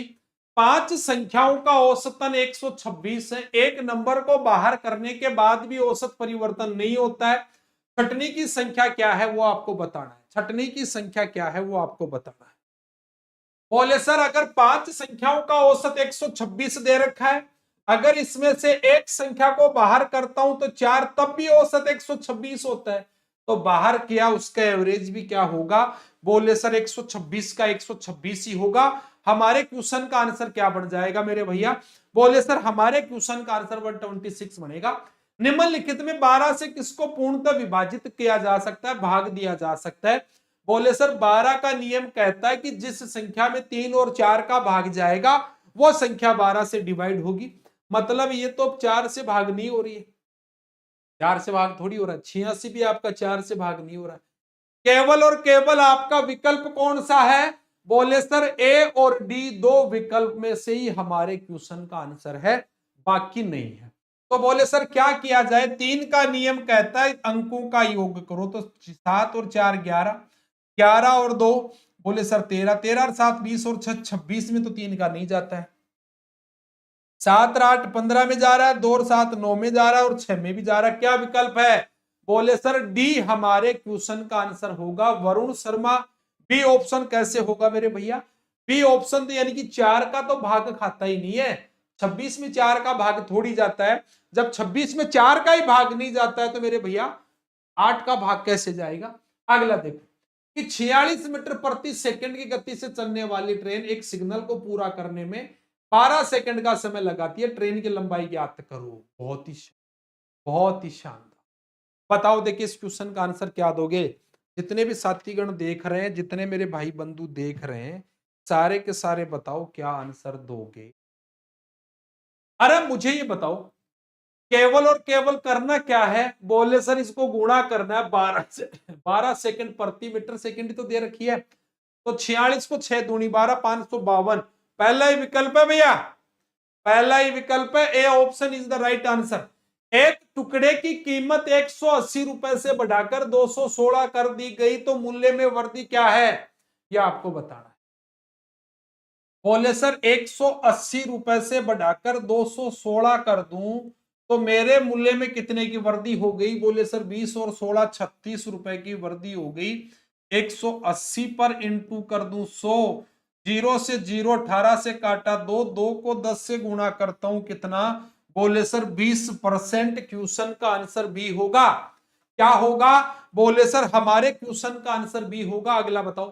5 संख्याओं का औसतन 126 है, एक नंबर को बाहर करने के बाद भी औसत परिवर्तन नहीं होता है। छटनी की संख्या क्या है वो आपको बताना है, छटनी की संख्या क्या है वो आपको बताना है। बोले सर अगर 5 संख्याओं का औसत 126 दे रखा है, अगर इसमें से एक संख्या को बाहर करता हूं तो 4, तब भी औसत 126 होता है, तो बाहर किया उसका एवरेज भी क्या होगा, बोले सर 126 का 126 ही होगा। हमारे क्वेश्चन का आंसर क्या बन जाएगा मेरे भैया, बोले सर हमारे क्वेश्चन का आंसर 126 बनेगा। निम्नलिखित में 12 से किसको पूर्णतः विभाजित किया जा सकता है, भाग दिया जा सकता है, बोले सर 12 का नियम कहता है कि जिस संख्या में 3 और 4 का भाग जाएगा वो संख्या 12 से डिवाइड होगी। मतलब ये तो 4 से भाग नहीं हो रही है, 4 से भाग थोड़ी हो रहा है, 86 भी आपका 4 से भाग नहीं हो रहा है। केवल और केवल आपका विकल्प कौन सा है, बोले सर ए और डी, दो विकल्प में से ही हमारे क्वेश्चन का आंसर है, बाकी नहीं है। तो बोले सर क्या किया जाए, 3 का नियम कहता है अंकों का योग करो, तो 7 और 4 11, 11 और 2 बोले सर 13, 13 और 7 20 और 6 26 में तो 3 का नहीं जाता है। 7 और 8 15 में जा रहा है, 2 और 7 9 में जा रहा है और 6 में भी जा रहा है। क्या विकल्प है? बोले सर डी हमारे क्वेश्चन का आंसर होगा, वरुण शर्मा। बी ऑप्शन कैसे होगा मेरे भैया? बी ऑप्शन तो यानी कि 4 का तो भाग खाता ही नहीं है। 26 में 4 का भाग थोड़ी जाता है। जब 26 में 4 का ही भाग नहीं जाता है तो मेरे भैया 8 का भाग कैसे जाएगा? अगला देखो कि 46 मीटर प्रति सेकंड की गति से चलने वाली ट्रेन एक सिग्नल को पूरा करने में 12 सेकंड का समय लगाती है। ट्रेन की लंबाई ज्ञात करो। बहुत ही शानदार। बताओ, देखिए इस क्वेश्चन का आंसर क्या दोगे? जितने भी साथीगण देख रहे हैं, जितने मेरे भाई बंधु देख रहे हैं, सारे के सारे बताओ क्या आंसर दोगे? अरे मुझे ये बताओ, केवल और केवल करना क्या है? बोले सर इसको गुणा करना है 12 से। 12 सेकंड प्रति मीटर सेकंड तो दे रखी है, तो 46 को 6 दूनी 12, 552। पहला ही विकल्प है भैया, पहला ही विकल्प है। A option is the right answer. एक टुकड़े की कीमत 180 रुपए से बढ़ाकर 216 कर दी गई तो मूल्य में वृद्धि क्या है? यह आपको बताना है। बोले सर 180 रुपए से बढ़ाकर 216 कर दूं तो मेरे मूल्य में कितने की वृद्धि हो गई? बोले सर 20 और 16 36 रुपए की वृद्धि हो गई। 180 पर इंटू कर दूं 100, 0 से 0 18 से काटा 2, 2 को 10 से गुणा करता हूं कितना? बोले सर 20%। क्वेश्चन का आंसर बी होगा। क्या होगा? बोले सर हमारे क्वेश्चन का आंसर बी होगा। अगला बताओ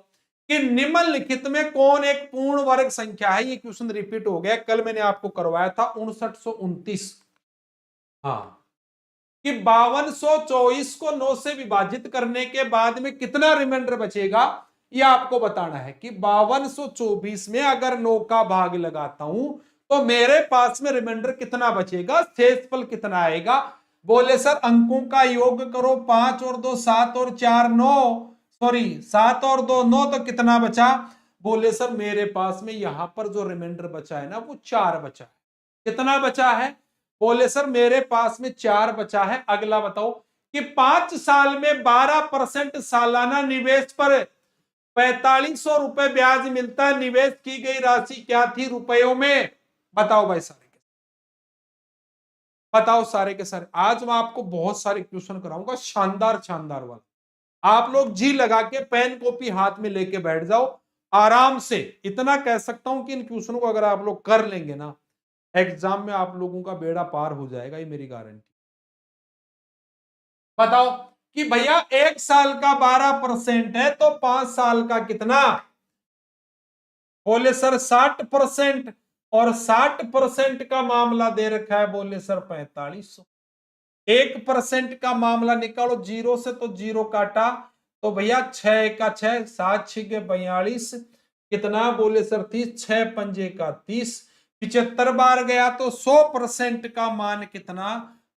कि निम्नलिखित में कौन एक पूर्ण वर्ग संख्या है? ये क्वेश्चन रिपीट हो गया, कल मैंने आपको करवाया था 5929। हाँ, कि 5224 को 9 से विभाजित करने के बाद में कितना रिमाइंडर बचेगा? ये आपको बताना है कि 5224 में अगर 9 का भाग लगाता हूं तो मेरे पास में रिमाइंडर कितना बचेगा, शेषफल कितना आएगा? बोले सर अंकों का योग करो, 5 और 2 7 और 4 9, सॉरी 7 और 2 9, तो कितना बचा? बोले सर मेरे पास में यहां पर जो रिमाइंडर बचा है ना वो 4 बचा है। कितना बचा है? बोले सर मेरे पास में 4 बचा है। अगला बताओ कि 5 साल में 12% सालाना निवेश पर 4500 रुपए ब्याज मिलता है। निवेश की गई राशि क्या थी रुपयों में? बताओ भाई सारे के, बताओ सारे के सारे। आज मैं आपको बहुत सारे क्वेश्चन कराऊंगा, शानदार शानदार वाला। आप लोग जी लगा के पेन कॉपी हाथ में लेके बैठ जाओ आराम से। इतना कह सकता हूं कि इन क्वेश्चनों को अगर आप लोग कर लेंगे ना, एग्जाम में आप लोगों का बेड़ा पार हो जाएगा, ये मेरी गारंटी। बताओ कि भैया 1 साल का 12% है तो 5 साल का कितना? बोले सर 60%। और 60% का मामला दे रखा है, बोले सर 4500। 1% का मामला निकालो, 0 से तो 0 काटा तो भैया 6 का 6, 7 6 के 42, कितना? बोले सर 30, 6 पंजे का 30, 75 बार गया तो 100% का मान कितना?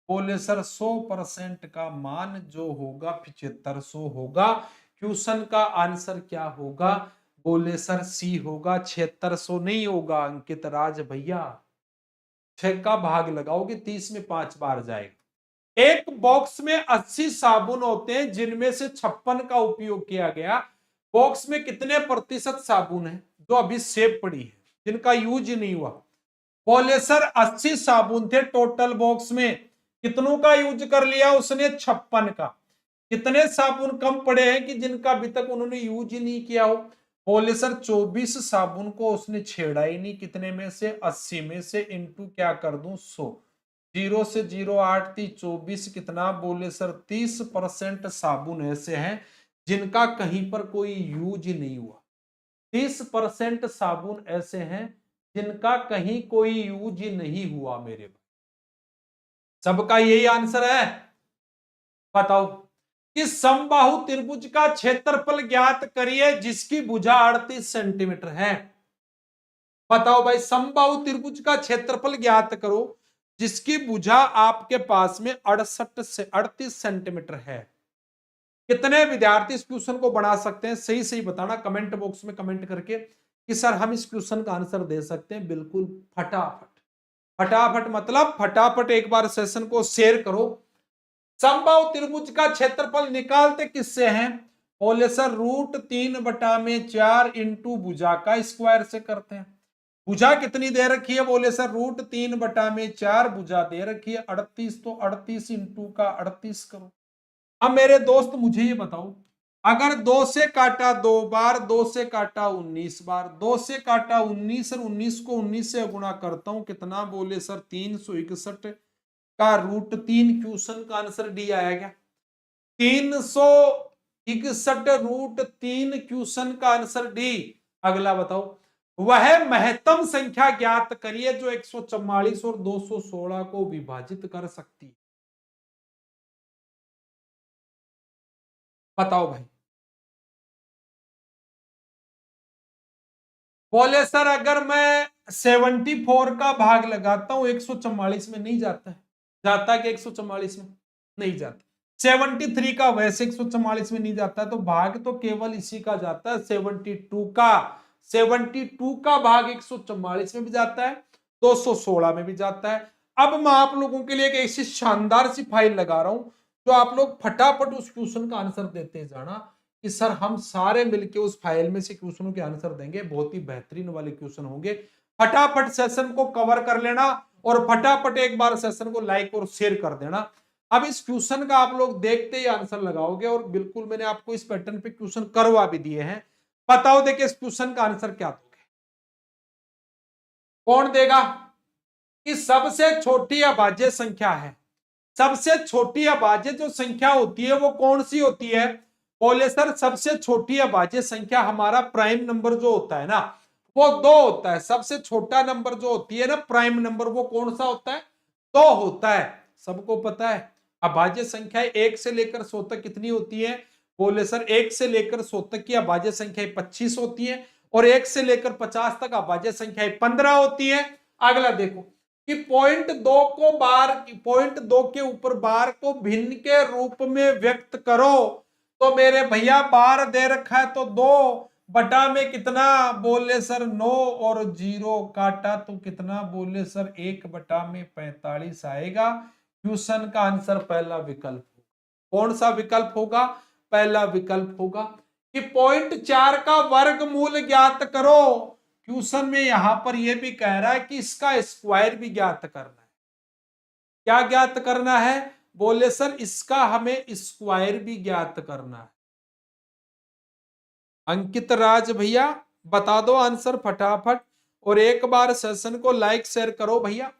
बोले सर 100% का मान जो होगा 7500 होगा। क्वेश्चन का आंसर क्या होगा? बोले सर सी होगा, 7600 नहीं होगा अंकित राज भैया। 6 का भाग लगाओगे 30 में 5 बार जाएगा। एक बॉक्स में 80 साबुन होते हैं जिनमें से 56 का उपयोग किया गया। बॉक्स में कितने प्रतिशत साबुन है जो अभी सेव पड़ी है, जिनका यूज नहीं हुआ? बोले सर 80 साबुन थे टोटल बॉक्स में, कितनों का यूज कर लिया उसने? 56 का। कितने साबुन कम पड़े हैं कि जिनका अभी तक उन्होंने यूज ही नहीं किया हो? बोले सर 24 साबुन को उसने छेड़ा ही नहीं। कितने में से? 80 में से इंटू क्या कर दूं 100, 0 से 0 8 3 24, कितना? बोले सर 30% साबुन ऐसे हैं जिनका कहीं पर कोई यूज नहीं हुआ। 30% साबुन ऐसे हैं जिनका कहीं कोई यूज नहीं हुआ मेरे भाई। सबका यही आंसर है। बताओ कि समबाहु त्रिभुज का क्षेत्रफल ज्ञात करिए जिसकी भुजा 38 सेंटीमीटर है। बताओ भाई, समबाहु त्रिभुज का क्षेत्रफल ज्ञात करो जिसकी भुजा आपके पास में 68 से 38 सेंटीमीटर है। कितने विद्यार्थी इस क्वेश्चन को बना सकते हैं? सही सही बताना कमेंट बॉक्स में कमेंट करके कि सर हम इस क्वेश्चन का आंसर दे सकते हैं। बिल्कुल फटाफट फटाफट, मतलब फटाफट एक बार सेशन को शेयर करो। समबाहु त्रिभुज का क्षेत्रफल निकालते किससे हैं? बोले सर √3/4 इंटू भुजा का स्क्वायर से करते हैं। भुजा कितनी दे रखी है? बोले सर √3/4 भुजा दे रखी है 38, तो 38 इंटू का 38 करो। अब मेरे दोस्त मुझे ये बताओ, अगर 2 से काटा 2 बार, 2 से काटा 19 बार, 2 से काटा 19 और 19 को 19 से गुणा करता हूं, कितना? बोले सर 361 का √3 क्वेश्चन का आंसर डी आया क्या? 361 √3 क्वेश्चन का आंसर डी। अगला बताओ, वह महत्तम संख्या ज्ञात करिए जो 144 और 216 को विभाजित कर सकती है। बताओ भाई। बोले सर अगर मैं 74 का भाग लगाता हूं 144 में, नहीं जाता है। जाता है कि 144 में? नहीं जाता। 73 का वैसे 144 में नहीं जाता, तो भाग तो केवल इसी का जाता है 72 का। 72 का भाग 144 में भी जाता है, 216 में भी जाता है। अब मैं आप लोगों के लिए एक ऐसी शानदार सी फाइल लगा रहा हूं जो आप लोग फटाफट उस क्वेश्चन का आंसर देते जाना कि सर हम सारे मिलके उस फाइल में से क्वेश्चनों के आंसर देंगे। बहुत ही बेहतरीन वाले क्वेश्चन होंगे। फटाफट सेशन को कवर कर लेना और फटाफट एक बार सेशन को लाइक और शेयर कर देना। अब इस क्वेश्चन का आप लोग देखते ही आंसर लगाओगे और बिल्कुल मैंने आपको इस पैटर्न पे क्वेश्चन करवा भी दिए हैं। बताओ देखिए इस क्वेश्चन का आंसर क्या दोगे? कौन देगा? कि सबसे छोटी अभाज्य संख्या है। सबसे छोटी अभाज्य जो संख्या होती है वो कौन सी होती है? बोले सर सबसे छोटी अभाज्य संख्या हमारा प्राइम नंबर जो होता है ना, वो 2 होता है। सबसे छोटा नंबर जो होती है ना प्राइम नंबर, वो कौन सा होता है? 2 होता है। सबको पता है अभाज्य संख्या 1 से लेकर 100 तक कितनी होती है? बोले सर 1 से लेकर 100 तक की अभाज्य संख्या 25 होती है और 1 से लेकर 50 तक अभाज्य संख्या 15 होती है। अगला देखो कि पॉइंट दो के ऊपर बार को भिन्न के रूप में व्यक्त करो। तो मेरे भैया बार दे रखा है तो 2 बटा में कितना? बोले सर 9 और 0 काटा तो कितना? बोले सर 1 बटा में 45 आएगा। क्वेश्चन का आंसर पहला विकल्प। कौन सा विकल्प होगा? पहला विकल्प होगा। कि 0.4 का वर्गमूल ज्ञात करो। क्वेश्चन में यहां पर यह भी कह रहा है कि इसका स्क्वायर भी ज्ञात करना है। क्या ज्ञात करना है? बोले सर इसका हमें स्क्वायर भी ज्ञात करना है। अंकित राज भैया बता दो आंसर फटाफट और एक बार सेशन को लाइक शेयर करो भैया।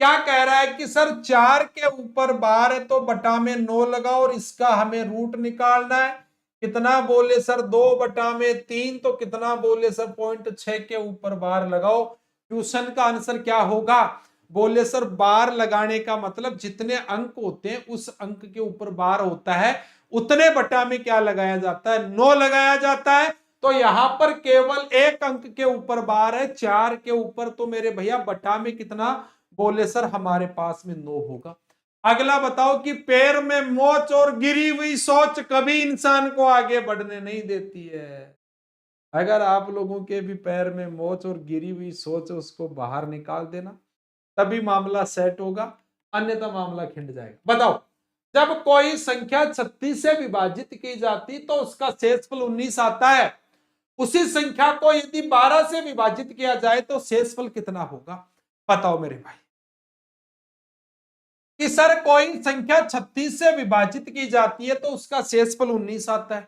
क्या कह रहा है कि सर 4 के ऊपर बार है तो बटा में 9 लगाओ और इसका हमें रूट निकालना है। कितना? बोले सर 2 बटा में 3 तो कितना? बोले सर 0.6 के ऊपर बार लगाओ। क्वेश्चन का आंसर क्या होगा? बोले सर बार लगाने का मतलब जितने अंक होते हैं उस अंक के ऊपर बार होता है उतने बटा में क्या लगाया जाता है? 9 लगाया जाता है। तो यहां पर केवल एक अंक के ऊपर बार है, 4 के ऊपर, तो मेरे भैया बटा में कितना? बोले सर हमारे पास में 9 होगा। अगला बताओ कि पैर में मोच और गिरी हुई सोच कभी इंसान को आगे बढ़ने नहीं देती है। अगर आप लोगों के भी पैर में मोच और गिरी हुई सोच उसको बाहर निकाल देना तभी मामला सेट होगा, अन्यथा मामला खिंड जाएगा। बताओ जब कोई संख्या 36 से विभाजित की जाती तो उसका शेषफल 19 आता है। उसी संख्या को यदि 12 से विभाजित किया जाए तो शेषफल कितना होगा? बताओ मेरे भाई। कि सर कोई संख्या 36 से विभाजित की जाती है तो उसका शेषफल 19 आता है।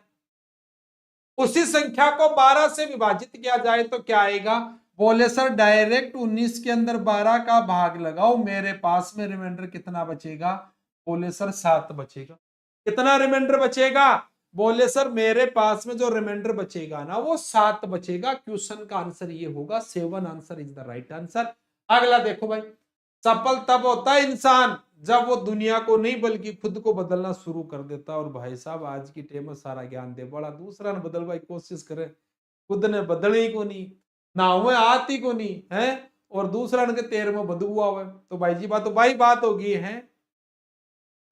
उसी संख्या को 12 से विभाजित किया जाए तो क्या आएगा? बोले सर डायरेक्ट 19 के अंदर 12 का भाग लगाओ, मेरे पास में रिमाइंडर कितना बचेगा? बोले सर 7 बचेगा। कितना रिमाइंडर बचेगा? बोले सर मेरे पास में जो रिमाइंडर बचेगा ना वो 7 बचेगा। क्वेश्चन का आंसर ये होगा 7 answer is the right answer. अगला देखो भाई, सफल तब होता है इंसान जब वो दुनिया को नहीं बल्कि खुद को बदलना शुरू कर देता। और भाई साहब आज की टेम में सारा ज्ञान दे बड़ा, दूसरा ने बदलवा की कोशिश करे, खुद ने बदली को नहीं ना हुए आती को नहीं है और दूसरा ने तेर में बदू हुआ हुआ। तो भाई जी बात तो भाई बात होगी है,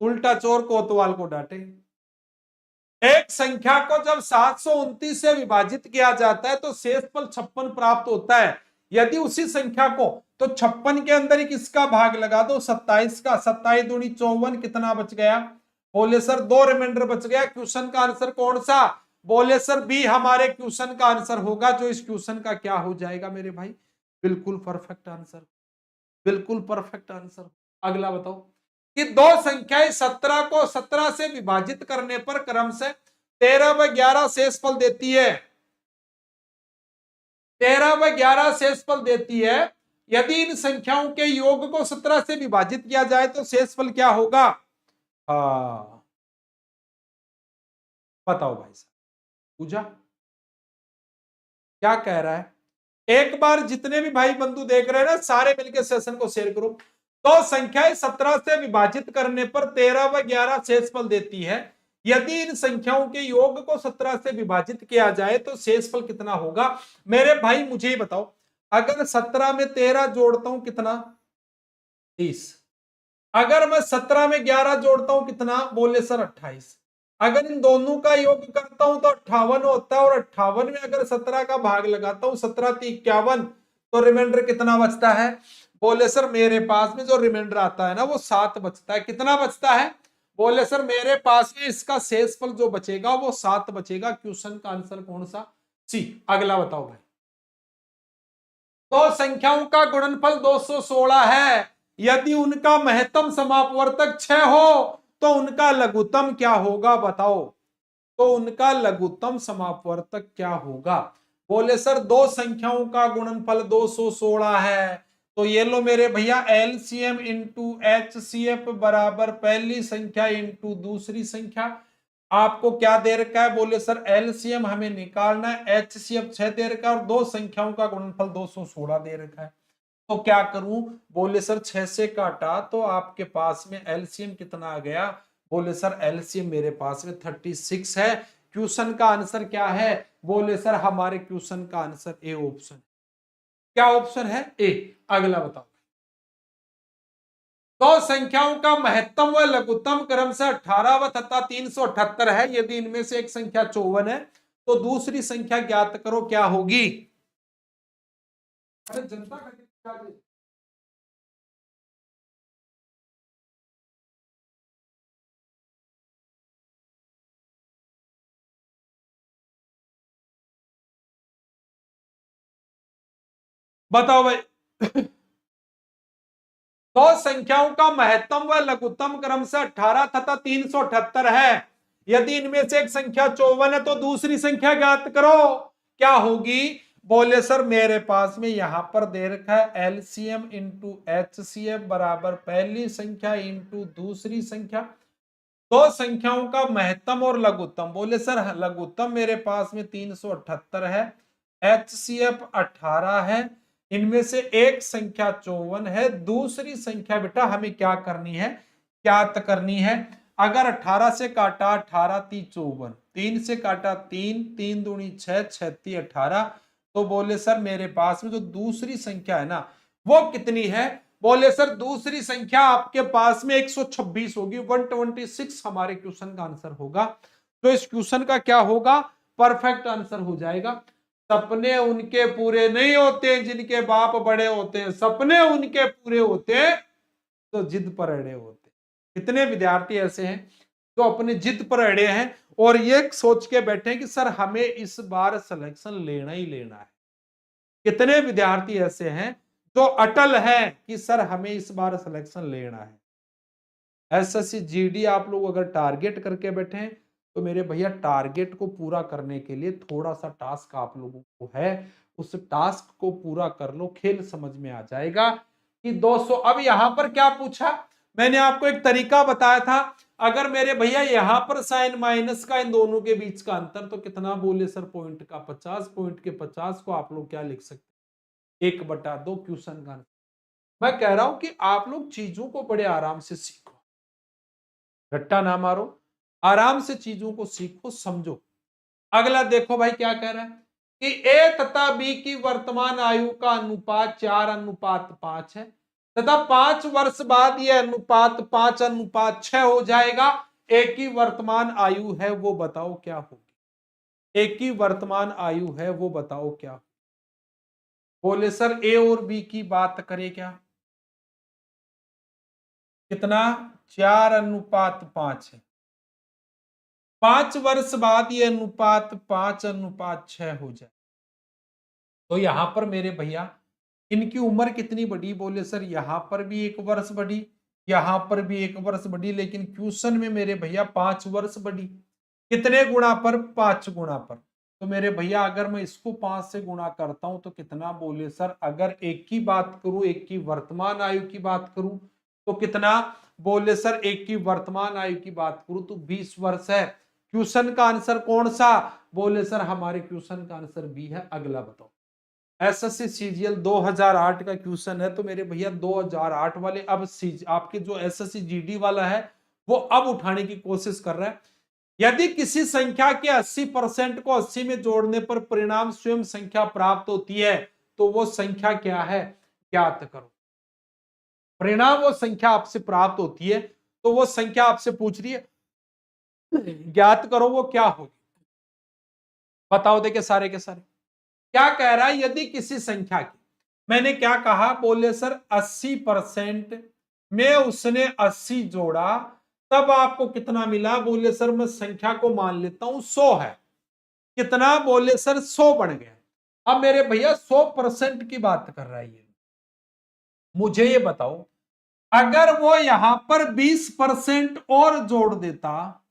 उल्टा चोर कोतवाल को डांटे। एक संख्या को जब 729 से विभाजित किया जाता है तो शेषफल 56 प्राप्त होता है। यदि उसी संख्या को तो 56 के अंदर ही किसका भाग लगा दो? 27 का। 27 दूनी 54, कितना बच गया? बोले सर 2 रिमाइंडर बच गया। क्वेश्चन का आंसर कौन सा? बोले सर बी हमारे क्वेश्चन का आंसर होगा, जो इस क्वेश्चन का क्या हो जाएगा मेरे भाई, बिल्कुल परफेक्ट आंसर, बिल्कुल परफेक्ट आंसर। अगला बताओ कि दो संख्याएं 17 को 17 से विभाजित करने पर क्रम से 13 व 11 शेषफल देती है, 13 व 11 शेषफल देती है। यदि इन संख्याओं के योग को 17 से विभाजित किया जाए तो शेषफल क्या होगा? हाँ बताओ भाई साहब, पूजा क्या कह रहा है? एक बार जितने भी भाई बंधु देख रहे हैं ना, सारे मिलकर सेशन को शेयर करो। तो संख्याएं 17 से विभाजित करने पर 13 व 11 शेषफल देती है। यदि इन संख्याओं के योग को 17 से विभाजित किया जाए तो शेषफल कितना होगा? मेरे भाई मुझे ही बताओ, अगर 17 में 13 जोड़ता हूं कितना? 30। अगर मैं 17 में 11 जोड़ता हूं कितना? बोले सर 28। अगर इन दोनों का योग करता हूं तो 58 होता है, और 58 में अगर 17 का भाग लगाता हूं, 17 × 51, तो रिमाइंडर कितना बचता है? बोले सर मेरे पास में जो रिमाइंडर आता है ना वो 7 बचता है। कितना बचता है? बोले सर मेरे पास में इसका शेषफल जो बचेगा वो 7 बचेगा। क्वेश्चन का आंसर कौन सा? सी। अगला बताओ भाई। दो संख्याओं का गुणनफल 216 है। यदि उनका महत्तम समापवर्तक 6 हो तो उनका लघुत्तम क्या होगा? बताओ। तो उनका लघुत्तम समापवर्तक क्या होगा? बोले सर दो संख्याओं का गुणनफल 216 है, तो ये लो मेरे भैया एलसीएम इंटू एचसीएफ बराबर पहली संख्या इंटू दूसरी संख्या। आपको क्या दे रखा है? बोले सर एलसीएम हमें निकालना है, एचसीएफ 6 दे रखा है और दो संख्याओं का गुणनफल 216 दे रखा है। तो क्या करूं? बोले सर 6 से काटा तो आपके पास में एलसीएम कितना आ गया? बोले सर एलसीएम मेरे पास में 36 है। क्वेश्चन का आंसर क्या है? बोले सर हमारे क्वेश्चन का आंसर ए ऑप्शन। क्या ऑप्शन है? ए। अगला बताओ। दो संख्याओं का महत्तम व लघुत्तम क्रम से 18 व तथा 378 है। यदि इनमें से एक संख्या 54 है तो दूसरी संख्या ज्ञात करो, क्या होगी? अरे जनता का बताओ भाई। दो संख्याओं का महत्तम व लघुत्तम क्रम से 18 तथा 378 है। यदि इनमें से एक संख्या 54 है तो दूसरी संख्या ज्ञात करो, क्या होगी? बोले सर मेरे पास में यहां पर दे रखा है एलसीएम इंटू एचसीएफ बराबर पहली संख्या इंटू दूसरी संख्या। दो संख्याओं का महत्तम और लघुत्तम। बोले सर लघुत्तम मेरे पास में 378 है, एचसीएफ 18 है, इनमें से एक संख्या 54 है, दूसरी संख्या बेटा हमें क्या करनी है? ज्ञात करनी है। अगर 18 से काटा 18 × 3 = 54, 3 से काटा 3, 3 दूनी 6, 6 × 18, तो बोले सर मेरे पास में जो दूसरी संख्या है ना वो कितनी है? बोले सर दूसरी संख्या आपके पास में 126 होगी, 126 हमारे क्वेश्चन का आंसर होगा। तो इस क्वेश्चन का क्या होगा? परफेक्ट आंसर हो जाएगा। सपने उनके पूरे नहीं होते जिनके बाप बड़े होते हैं, सपने उनके पूरे होते तो जिद पर अड़े होते। कितने विद्यार्थी ऐसे हैं जो अपने जिद पर अड़े हैं और ये सोच के बैठे हैं कि सर हमें इस बार सिलेक्शन लेना ही लेना है। कितने विद्यार्थी ऐसे हैं जो अटल है कि सर हमें इस बार सिलेक्शन लेना है। एसएससी जीडी आप लोग अगर टारगेट करके बैठे हैं तो मेरे भैया टारगेट को पूरा करने के लिए थोड़ा सा टास्क आप लोगों को है, उस टास्क को पूरा कर लो, खेल समझ में आ जाएगा कि 200। अब यहां पर क्या पूछा? मैंने आपको एक तरीका बताया था, अगर मेरे भैया यहां पर साइन माइनस का इन दोनों के बीच का अंतर तो कितना? बोले सर पॉइंट का 50, पॉइंट के 50 को आप लोग क्या लिख सकते? 1/2 क्वेश्चन का। मैं कह रहा हूं कि आप लोग चीजों को बड़े आराम से सीखो, रट्टा ना मारो, आराम से चीजों को सीखो समझो। अगला देखो भाई क्या कह रहा है कि ए तथा बी की वर्तमान आयु का अनुपात 4:5 है तथा 5 वर्ष बाद यह अनुपात 5:6 हो जाएगा। ए की वर्तमान आयु है वो बताओ क्या होगी? ए की वर्तमान आयु है वो बताओ क्या होगी? बोले सर ए और बी की बात करें क्या? कितना? 4:5 है। 5 वर्ष बाद ये अनुपात 5:6 हो जाए, तो यहां पर मेरे भैया इनकी उम्र कितनी बढ़ी? बोले सर यहां पर भी 1 वर्ष बढ़ी, यहां पर भी 1 वर्ष बढ़ी, लेकिन क्वेश्चन में मेरे भैया 5 वर्ष बढ़ी। कितने गुणा पर? 5 गुणा पर। तो मेरे भैया अगर मैं इसको 5 से गुणा करता हूं तो कितना? बोले सर अगर एक की बात करूं, एक की वर्तमान आयु की बात करूं तो कितना? बोले सर एक की वर्तमान आयु की बात करूं तो 20 वर्ष है। क्वेश्चन का आंसर कौन सा? बोले सर हमारे क्वेश्चन का आंसर बी है। अगला बताओ। एसएससी सीजीएल 2008 का क्वेश्चन है, तो मेरे भैया 2008 वाले अब आपके जो एसएससी जीडी वाला है वो अब उठाने की कोशिश कर रहा है। यदि किसी संख्या के 80% को 80 में जोड़ने पर परिणाम स्वयं संख्या प्राप्त होती है तो वो संख्या क्या है? ज्ञात करो। परिणाम वो संख्या आपसे प्राप्त होती है तो वो संख्या आपसे पूछ रही है, ज्ञात करो वो क्या होगी। बताओ देखिए सारे के सारे क्या कह रहा है? यदि किसी संख्या की, मैंने क्या कहा? बोले सर 80% में उसने 80 जोड़ा तब आपको कितना मिला? बोले सर मैं संख्या को मान लेता हूं 100 है। कितना? बोले सर 100 बन गया। अब मेरे भैया 100% की बात कर रहा है ये। मुझे ये बताओ अगर वो यहां पर 20% और जोड़ देता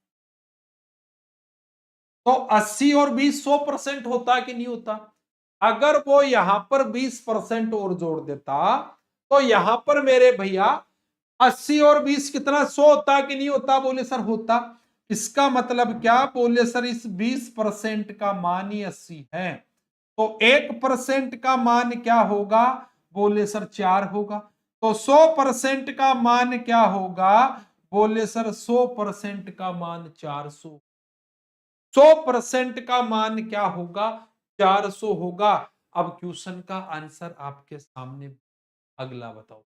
तो 80 और 20 100% होता कि नहीं होता? अगर वो यहां पर 20% और जोड़ देता तो यहां पर मेरे भैया 80 और 20 कितना? 100 होता कि नहीं होता? बोले सर होता। इसका मतलब क्या? बोले सर इस 20% का मान ही 80 है तो 1% का मान क्या होगा? बोले सर 4 होगा। तो 100% का मान क्या होगा? बोले सर 100% का मान 400। 100% का मान क्या होगा? 400 होगा। अब क्वेश्चन का आंसर आपके सामने। अगला बताओ।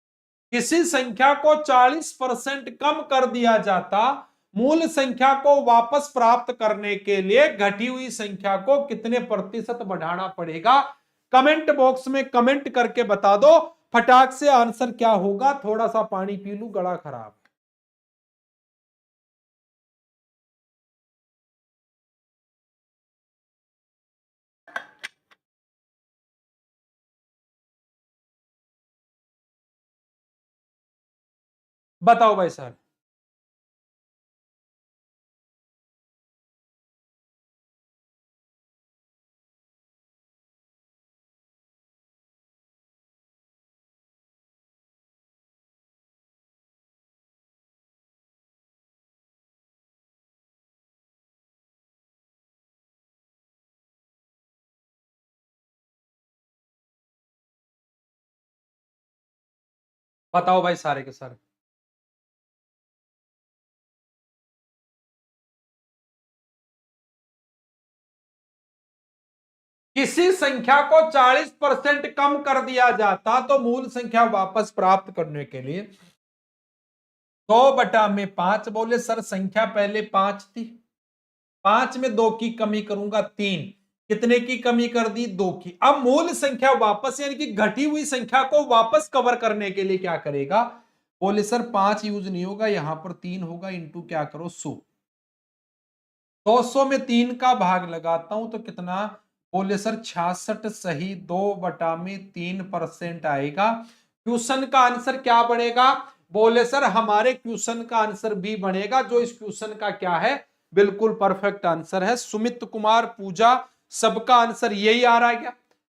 किसी संख्या को 40% कम कर दिया जाता, मूल संख्या को वापस प्राप्त करने के लिए घटी हुई संख्या को कितने प्रतिशत बढ़ाना पड़ेगा? कमेंट बॉक्स में कमेंट करके बता दो फटाक से आंसर क्या होगा। थोड़ा सा पानी पी लूं, गला खराब। बताओ भाई सर। बताओ भाई सारे के सारे। किसी संख्या को 40% कम कर दिया जाता तो मूल संख्या वापस प्राप्त करने के लिए 100/5। बोले सर संख्या पहले 5 थी, 5 में 2 की कमी करूंगा 3। कितने की कमी कर दी? 2 की। अब मूल संख्या वापस यानी कि घटी हुई संख्या को वापस कवर करने के लिए क्या करेगा? बोले सर 5 यूज नहीं होगा, यहां पर 3 होगा, इंटू क्या करो 100। 200 में 3 का भाग लगाता हूं तो कितना? बोले सर 66 सही 2/3% आएगा। क्वेश्चन का आंसर क्या बनेगा? बोले सर हमारे क्वेश्चन का आंसर बी बनेगा, जो इस क्वेश्चन का क्या है? बिल्कुल परफेक्ट आंसर है। सुमित कुमार, पूजा, सबका आंसर यही आ रहा है क्या?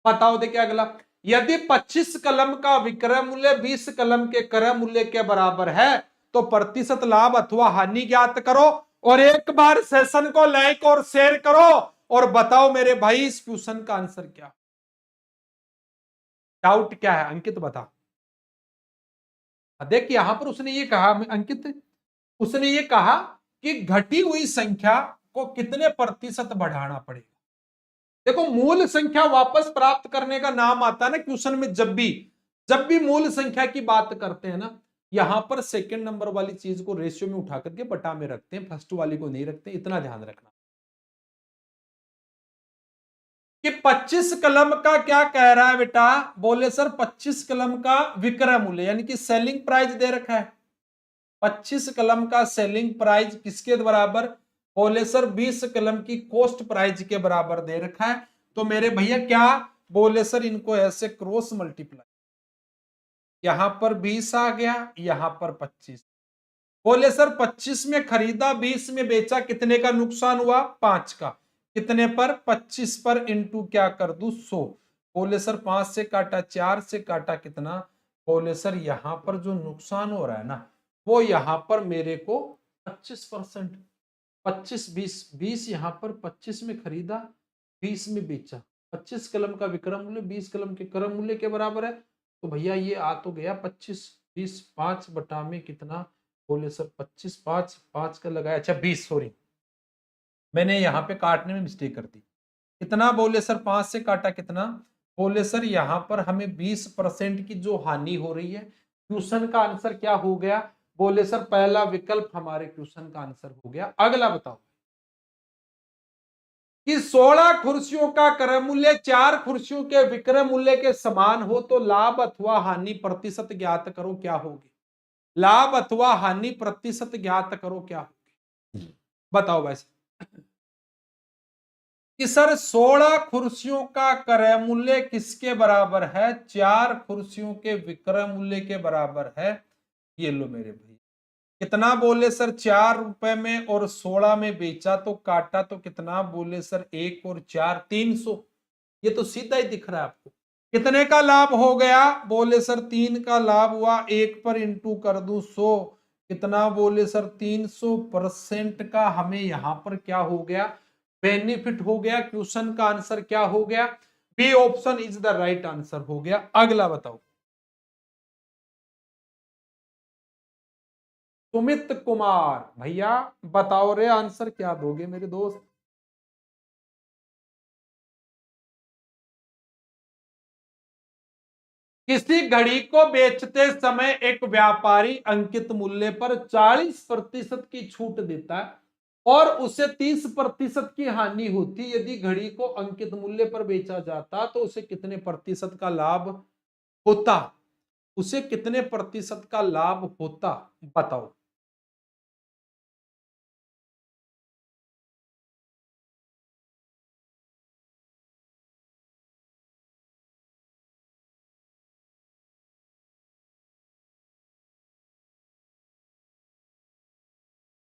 बताओ देखिए अगला। यदि 25 कलम का विक्रय मूल्य 20 कलम के क्रय मूल्य के बराबर है तो प्रतिशत लाभ अथवा हानि ज्ञात करो। और एक बार सेशन को लाइक और शेयर करो और बताओ मेरे भाई इस क्वेश्चन का आंसर क्या? डाउट क्या है अंकित बता। देख यहां पर उसने ये कहा अंकित, उसने ये कहा कि घटी हुई संख्या को कितने प्रतिशत बढ़ाना पड़ेगा। देखो मूल संख्या वापस प्राप्त करने का नाम आता है ना क्वेश्चन में, जब भी मूल संख्या की बात करते हैं ना, यहां पर सेकंड नंबर वाली चीज को रेशियो में उठा करके बटा में रखते हैं, फर्स्ट वाली को नहीं रखते, इतना ध्यान रखना। कि 25 कलम का क्या कह रहा है बेटा? बोले सर 25 कलम का विक्रय मूल्य यानी कि सेलिंग प्राइस दे रखा है। 25 कलम का सेलिंग प्राइस किसके बराबर? बोले सर 20 कलम की कॉस्ट प्राइस के बराबर दे रखा है, तो मेरे भैया क्या बोले सर इनको ऐसे क्रॉस मल्टीप्लाई, यहां पर 20 आ गया, यहां पर 25। बोले सर 25 में खरीदा 20 में बेचा, कितने का नुकसान हुआ? 5 का। कितने पर? 25 पर इंटू क्या कर दूं 100। बोले सर 5 से काटा, 4 से काटा, कितना? बोले सर यहां पर जो नुकसान हो रहा है ना, वो यहां पर मेरे को 25%। 25 20 20 यहां पर 25 में खरीदा, 20 में बेचा। 25 कलम का विक्रय मूल्य 20 कलम के क्रय मूल्य के बराबर है, तो भैया ये आ तो गया 25 20 5 बटा में कितना? बोले सर 25 5 5 का लगाया, अच्छा 20, सॉरी मैंने यहाँ पे काटने में मिस्टेक कर दी। कितना? बोले सर 5 से काटा, कितना? बोले सर यहाँ पर हमें 20% की जो हानि हो रही है। क्वेश्चन का आंसर क्या हो गया? बोले सर पहला विकल्प हमारे क्वेश्चन का आंसर हो गया। अगला बताओ कि 16 कुर्सियों का क्रय मूल्य 4 कुर्सियों के विक्रय मूल्य के समान हो तो लाभ अथवा हानि प्रतिशत ज्ञात करो, क्या होगी? लाभ अथवा हानि प्रतिशत ज्ञात करो, क्या होगी? बताओ वैसे कि सर 16 कुर्सियों का क्रय मूल्य किसके बराबर है? 4 कुर्सियों के विक्रय मूल्य के बराबर है। ये लो मेरे भाई, कितना? बोले सर 4 रुपए में और 16 में बेचा तो काटा तो कितना? बोले सर 1 और 4 300। ये तो सीधा ही दिख रहा है आपको। कितने का लाभ हो गया? बोले सर 3 का लाभ हुआ, 1 पर इंटू कर दूं 100, कितना? बोले सर 300% का हमें यहां पर क्या हो गया? बेनिफिट हो गया। क्वेश्चन का आंसर क्या हो गया? B option is the right answer हो गया। अगला बताओ सुमित कुमार भैया, बताओ रे आंसर क्या दोगे मेरे दोस्त? किसी घड़ी को बेचते समय एक व्यापारी अंकित मूल्य पर 40% की छूट देता है और उसे 30% की हानि होती। यदि घड़ी को अंकित मूल्य पर बेचा जाता तो उसे कितने प्रतिशत का लाभ होता? उसे कितने प्रतिशत का लाभ होता? बताओ।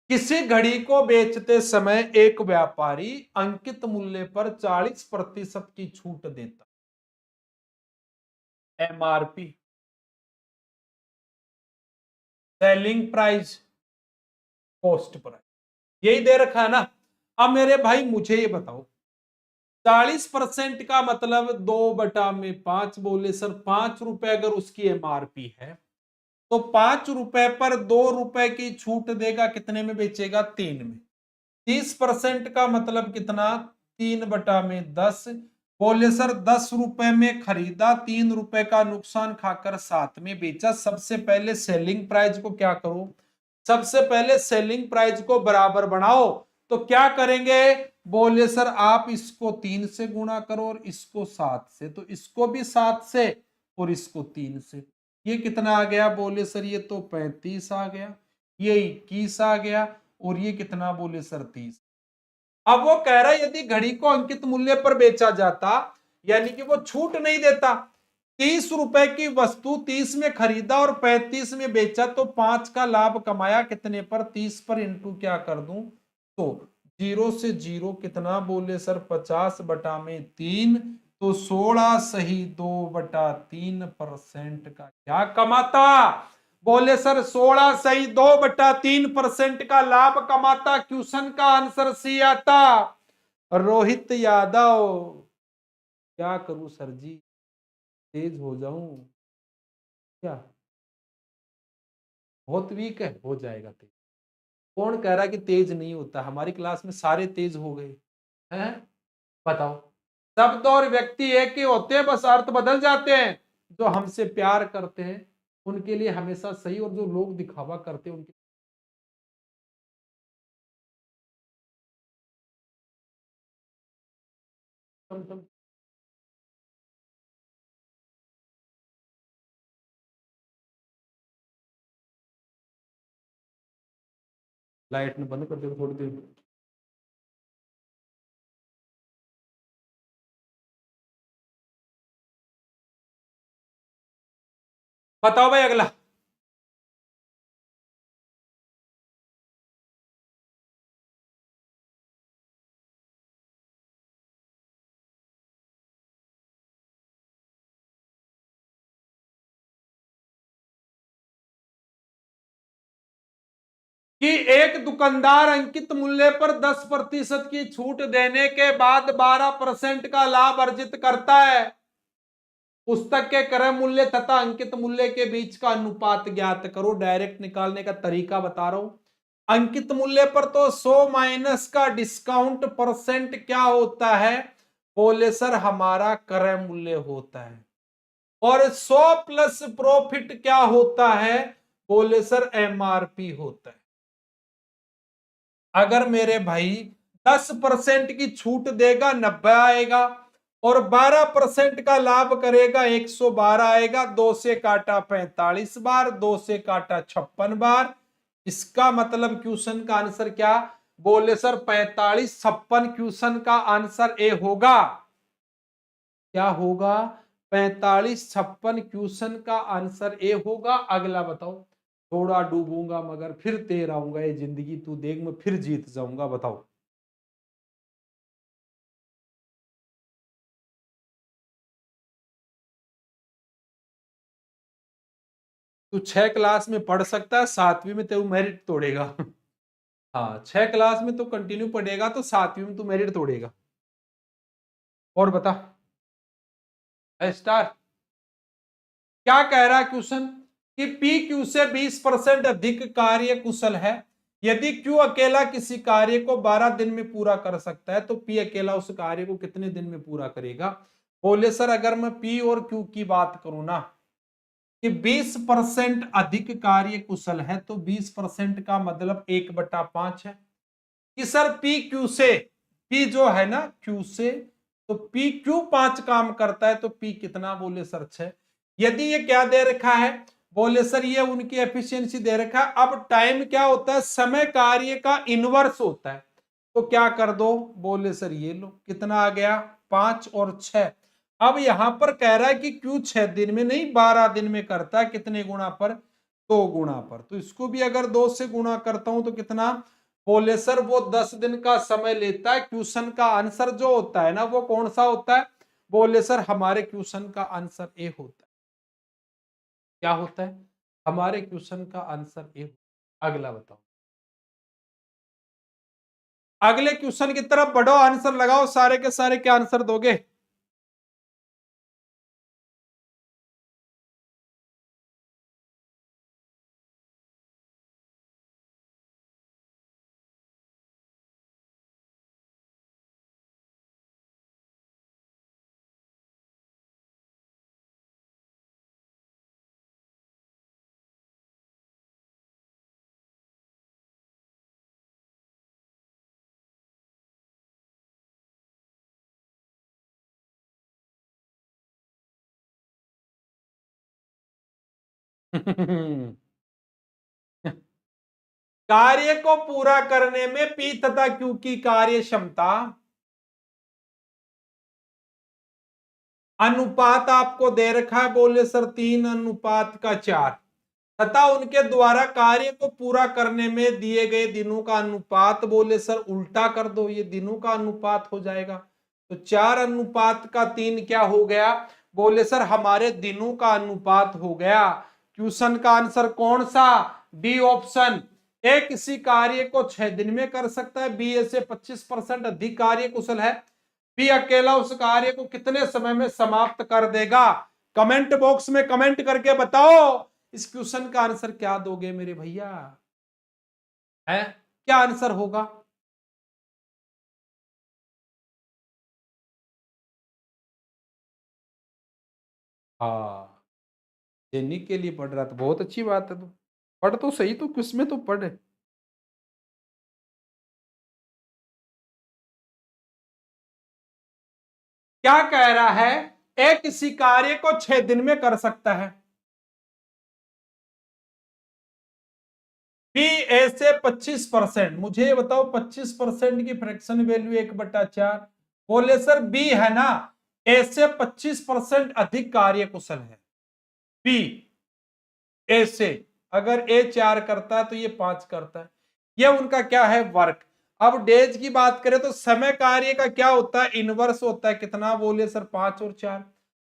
किसी घड़ी को बेचते समय एक व्यापारी अंकित मूल्य पर 40% की छूट देता। MRP, selling price, cost price, यही दे रखा है ना। अब मेरे भाई मुझे ये बताओ 40% का मतलब 2/5। बोले सर 5 रुपए अगर उसकी एमआरपी है तो 5 रुपए पर 2 रुपए की छूट देगा, कितने में बेचेगा? 3 में। 30% का मतलब कितना? 3/10। बोले सर 10 रुपए में खरीदा, 3 रुपए का नुकसान खाकर 7 में बेचा। सबसे पहले सेलिंग प्राइस को क्या करो? सबसे पहले सेलिंग प्राइस को बराबर बनाओ। तो क्या करेंगे? बोले सर आप इसको 3 से गुणा करो और इसको 7 से, तो इसको भी 7 से और इसको 3 से। ये कितना आ गया? बोले सर ये तो 35 आ गया, ये 21 आ गया और ये कितना? बोले सर 30। अब वो कह रहा है यदि घड़ी को अंकित मूल्य पर बेचा जाता, यानी कि वो छूट नहीं देता, 30 रुपए की वस्तु 30 में खरीदा और 35 में बेचा तो 5 का लाभ कमाया, कितने पर? 30 पर इंटू क्या कर दूं तो 0 से 0 कितना? बोले सर 50/3, तो 16 सही 2/3% का क्या कमाता? बोले सर 16 सही 2/3% का लाभ कमाता। क्वेश्चन का आंसर सी आता। रोहित यादव, क्या करूं सर जी, तेज हो जाऊं क्या? बहुत वीक है, हो जाएगा तेज। कौन कह रहा है कि तेज नहीं होता? हमारी क्लास में सारे तेज हो गए हैं। बताओ, शब्द और व्यक्ति एक ही होते हैं, बस अर्थ बदल जाते हैं। जो हमसे प्यार करते हैं उनके लिए हमेशा सही, और जो लोग दिखावा करते हैं उनके लाइट में बंद कर दो थोड़ी देर। बताओ भाई अगला। कि एक दुकानदार अंकित मूल्य पर 10% की छूट देने के बाद 12% का लाभ अर्जित करता है। पुस्तक के क्रय मूल्य तथा अंकित मूल्य के बीच का अनुपात ज्ञात करो। डायरेक्ट निकालने का तरीका बता रहा हूं। अंकित मूल्य पर तो 100 माइनस का डिस्काउंट परसेंट क्या होता है? बोले सर हमारा क्रय मूल्य होता है। और 100 प्लस प्रॉफिट क्या होता है? बोले सर एमआरपी होता है। अगर मेरे भाई 10% की छूट देगा 90 आएगा, और 12% का लाभ करेगा 112 आएगा। 2 से काटा 45 बार, 2 से काटा 56 बार। इसका मतलब क्वेश्चन का आंसर क्या? बोले सर 45 56। क्वेश्चन का आंसर ए होगा। क्या होगा? 45 56 क्वेश्चन का आंसर ए होगा। अगला बताओ। थोड़ा डूबूंगा मगर फिर तैर आऊंगा, ये जिंदगी तू देख, मैं फिर जीत जाऊंगा। बताओ। तू 6 क्लास में पढ़ सकता है, 7वीं में तेरू मेरिट तोड़ेगा। हाँ, 6 क्लास में तो कंटिन्यू पढ़ेगा तो 7वीं में तू मेरिट तोड़ेगा। और बता स्टार। क्या कह रहा है क्वेश्चन? कि पी क्यू से 20% अधिक कार्य कुशल है। यदि क्यू अकेला किसी कार्य को 12 दिन में पूरा कर सकता है तो पी अकेला उस कार्य को कितने दिन में पूरा करेगा? बोले सर अगर मैं पी और क्यू की बात करूं ना, कि 20% अधिक कार्य कुशल है तो 20% का मतलब 1/5 है। कि सर पी क्यू से, पी जो है ना क्यू से, तो पी क्यू 5 काम करता है तो पी कितना? बोले सर 6। यदि ये क्या दे रखा है? बोले सर ये उनकी एफिशिएंसी दे रखा है। अब टाइम क्या होता है? समय कार्य का इनवर्स होता है। तो क्या कर दो? बोले सर ये लो, कितना आ गया? 5 और 6। अब यहां पर कह रहा है कि क्यू 6 दिन में नहीं 12 दिन में करता है। कितने गुणा पर? 2 गुणा पर। तो इसको भी अगर 2 से गुणा करता हूं तो कितना? बोले सर वो 10 दिन का समय लेता है। क्वेश्चन का आंसर जो होता है ना वो कौन सा होता है? बोले सर हमारे क्वेश्चन का आंसर ए होता है। क्या होता है? हमारे क्वेश्चन का आंसर ए। अगला बताओ। अगले क्वेश्चन की तरफ बढ़ो, आंसर लगाओ। सारे के सारे क्या आंसर दोगे? कार्य को पूरा करने में पी तथा क्यू की कार्य क्षमता अनुपात आपको दे रखा है। बोले सर 3:4 तथा उनके द्वारा कार्य को पूरा करने में दिए गए दिनों का अनुपात। बोले सर उल्टा कर दो, ये दिनों का अनुपात हो जाएगा। तो 4:3 क्या हो गया? बोले सर हमारे दिनों का अनुपात हो गया। क्वेश्चन का आंसर कौन सा? D option. ए किसी कार्य को 6 दिन में कर सकता है। बी ऐसे 25% अधिक कार्य कुशल है। बी अकेला उस कार्य को कितने समय में समाप्त कर देगा? कमेंट बॉक्स में कमेंट करके बताओ। इस क्वेश्चन का आंसर क्या दोगे मेरे भैया? है क्या आंसर होगा? हाँ, जेनी के लिए पढ़ रहा था, बहुत अच्छी बात है। तो पढ़ तो सही, तो किस में तो पढ़। क्या कह रहा है? ए किसी कार्य को 6 दिन में कर सकता है। बी ए से 25%। मुझे ये बताओ 25% की फ्रैक्शन वैल्यू 1/4। बोले सर बी है ना, ए से 25% अधिक कार्य कुशल है। बी ए से, अगर ए 4 करता है तो ये 5 करता है, ये उनका क्या है वर्क। अब डेज की बात करें तो समय कार्य का क्या होता है इनवर्स होता है, कितना बोले सर 5 और 4।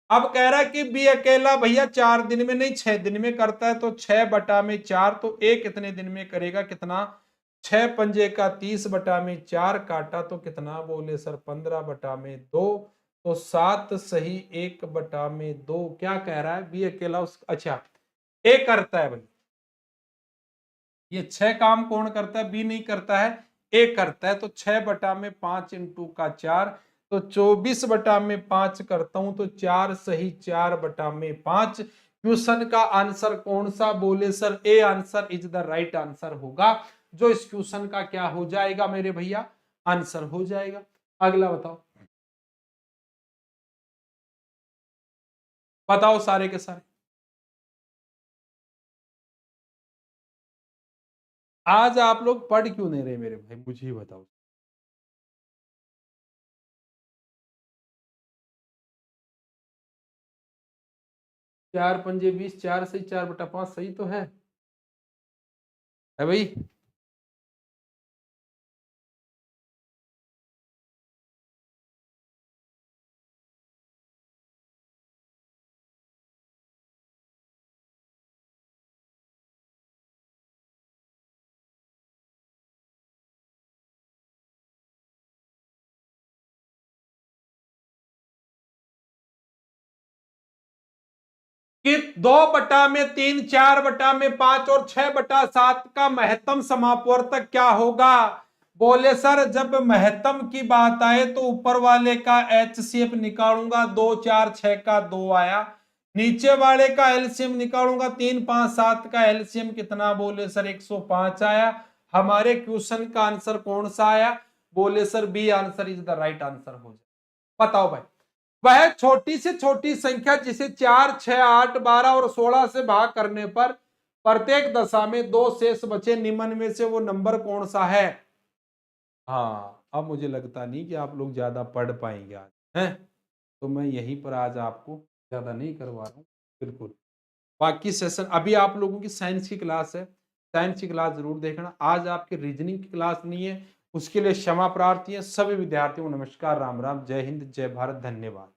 अब कह रहा है कि बी अकेला भैया 4 दिन में नहीं 6 दिन में करता है, तो 6/4, तो ए कितने दिन में करेगा, कितना 6 पंजे का 30/4 काटा तो कितना बोले सर 15/2, तो 7 सही 1/2। क्या कह रहा है बी अकेला उस, अच्छा ए करता है भाई, ये 6 काम कौन करता है, बी नहीं करता है, ए करता है। तो 6/5 इंटू का 4, तो 24/5 करता हूं तो 4 सही 4/5। क्वेश्चन का आंसर कौन सा बोले sir, A answer is the right answer होगा, जो इस क्वेश्चन का क्या हो जाएगा मेरे भैया, आंसर हो जाएगा। अगला बताओ, बताओ सारे के सारे। आज आप लोग पढ़ क्यों नहीं रहे मेरे भाई, मुझे ही बताओ। 4 पंजे 20, 4 सही 4/5 सही तो है भाई। कि 2/3, 4/5 और 6/7 का महत्तम समापवर्तक क्या होगा। बोले सर जब महत्तम की बात आए तो ऊपर वाले का एचसीएफ निकालूंगा, 2 4 6 का 2 आया, नीचे वाले का एलसीएम निकालूंगा, 3 5 7 का एलसीएम कितना बोले सर 105 आया। हमारे क्वेश्चन का आंसर कौन सा आया, बोले sir B answer is the right answer हो जाए। बताओ भाई, वह छोटी से छोटी संख्या जिसे 4 6 8 12 और 16 से भाग करने पर प्रत्येक दशा में 2 शेष बचे, निम्न में से वो नंबर कौन सा है। हाँ अब मुझे लगता नहीं कि आप लोग ज्यादा पढ़ पाएंगे आज, हैं, तो मैं यहीं पर आज आपको ज्यादा नहीं करवा रहा हूँ। बिल्कुल, बाकी सेशन अभी आप लोगों की साइंस की क्लास है, साइंस की क्लास जरूर देखना। आज आपकी रीजनिंग की क्लास नहीं है, उसके लिए क्षमा प्रार्थी है। सभी विद्यार्थियों को नमस्कार, राम राम, जय हिंद, जय भारत, धन्यवाद।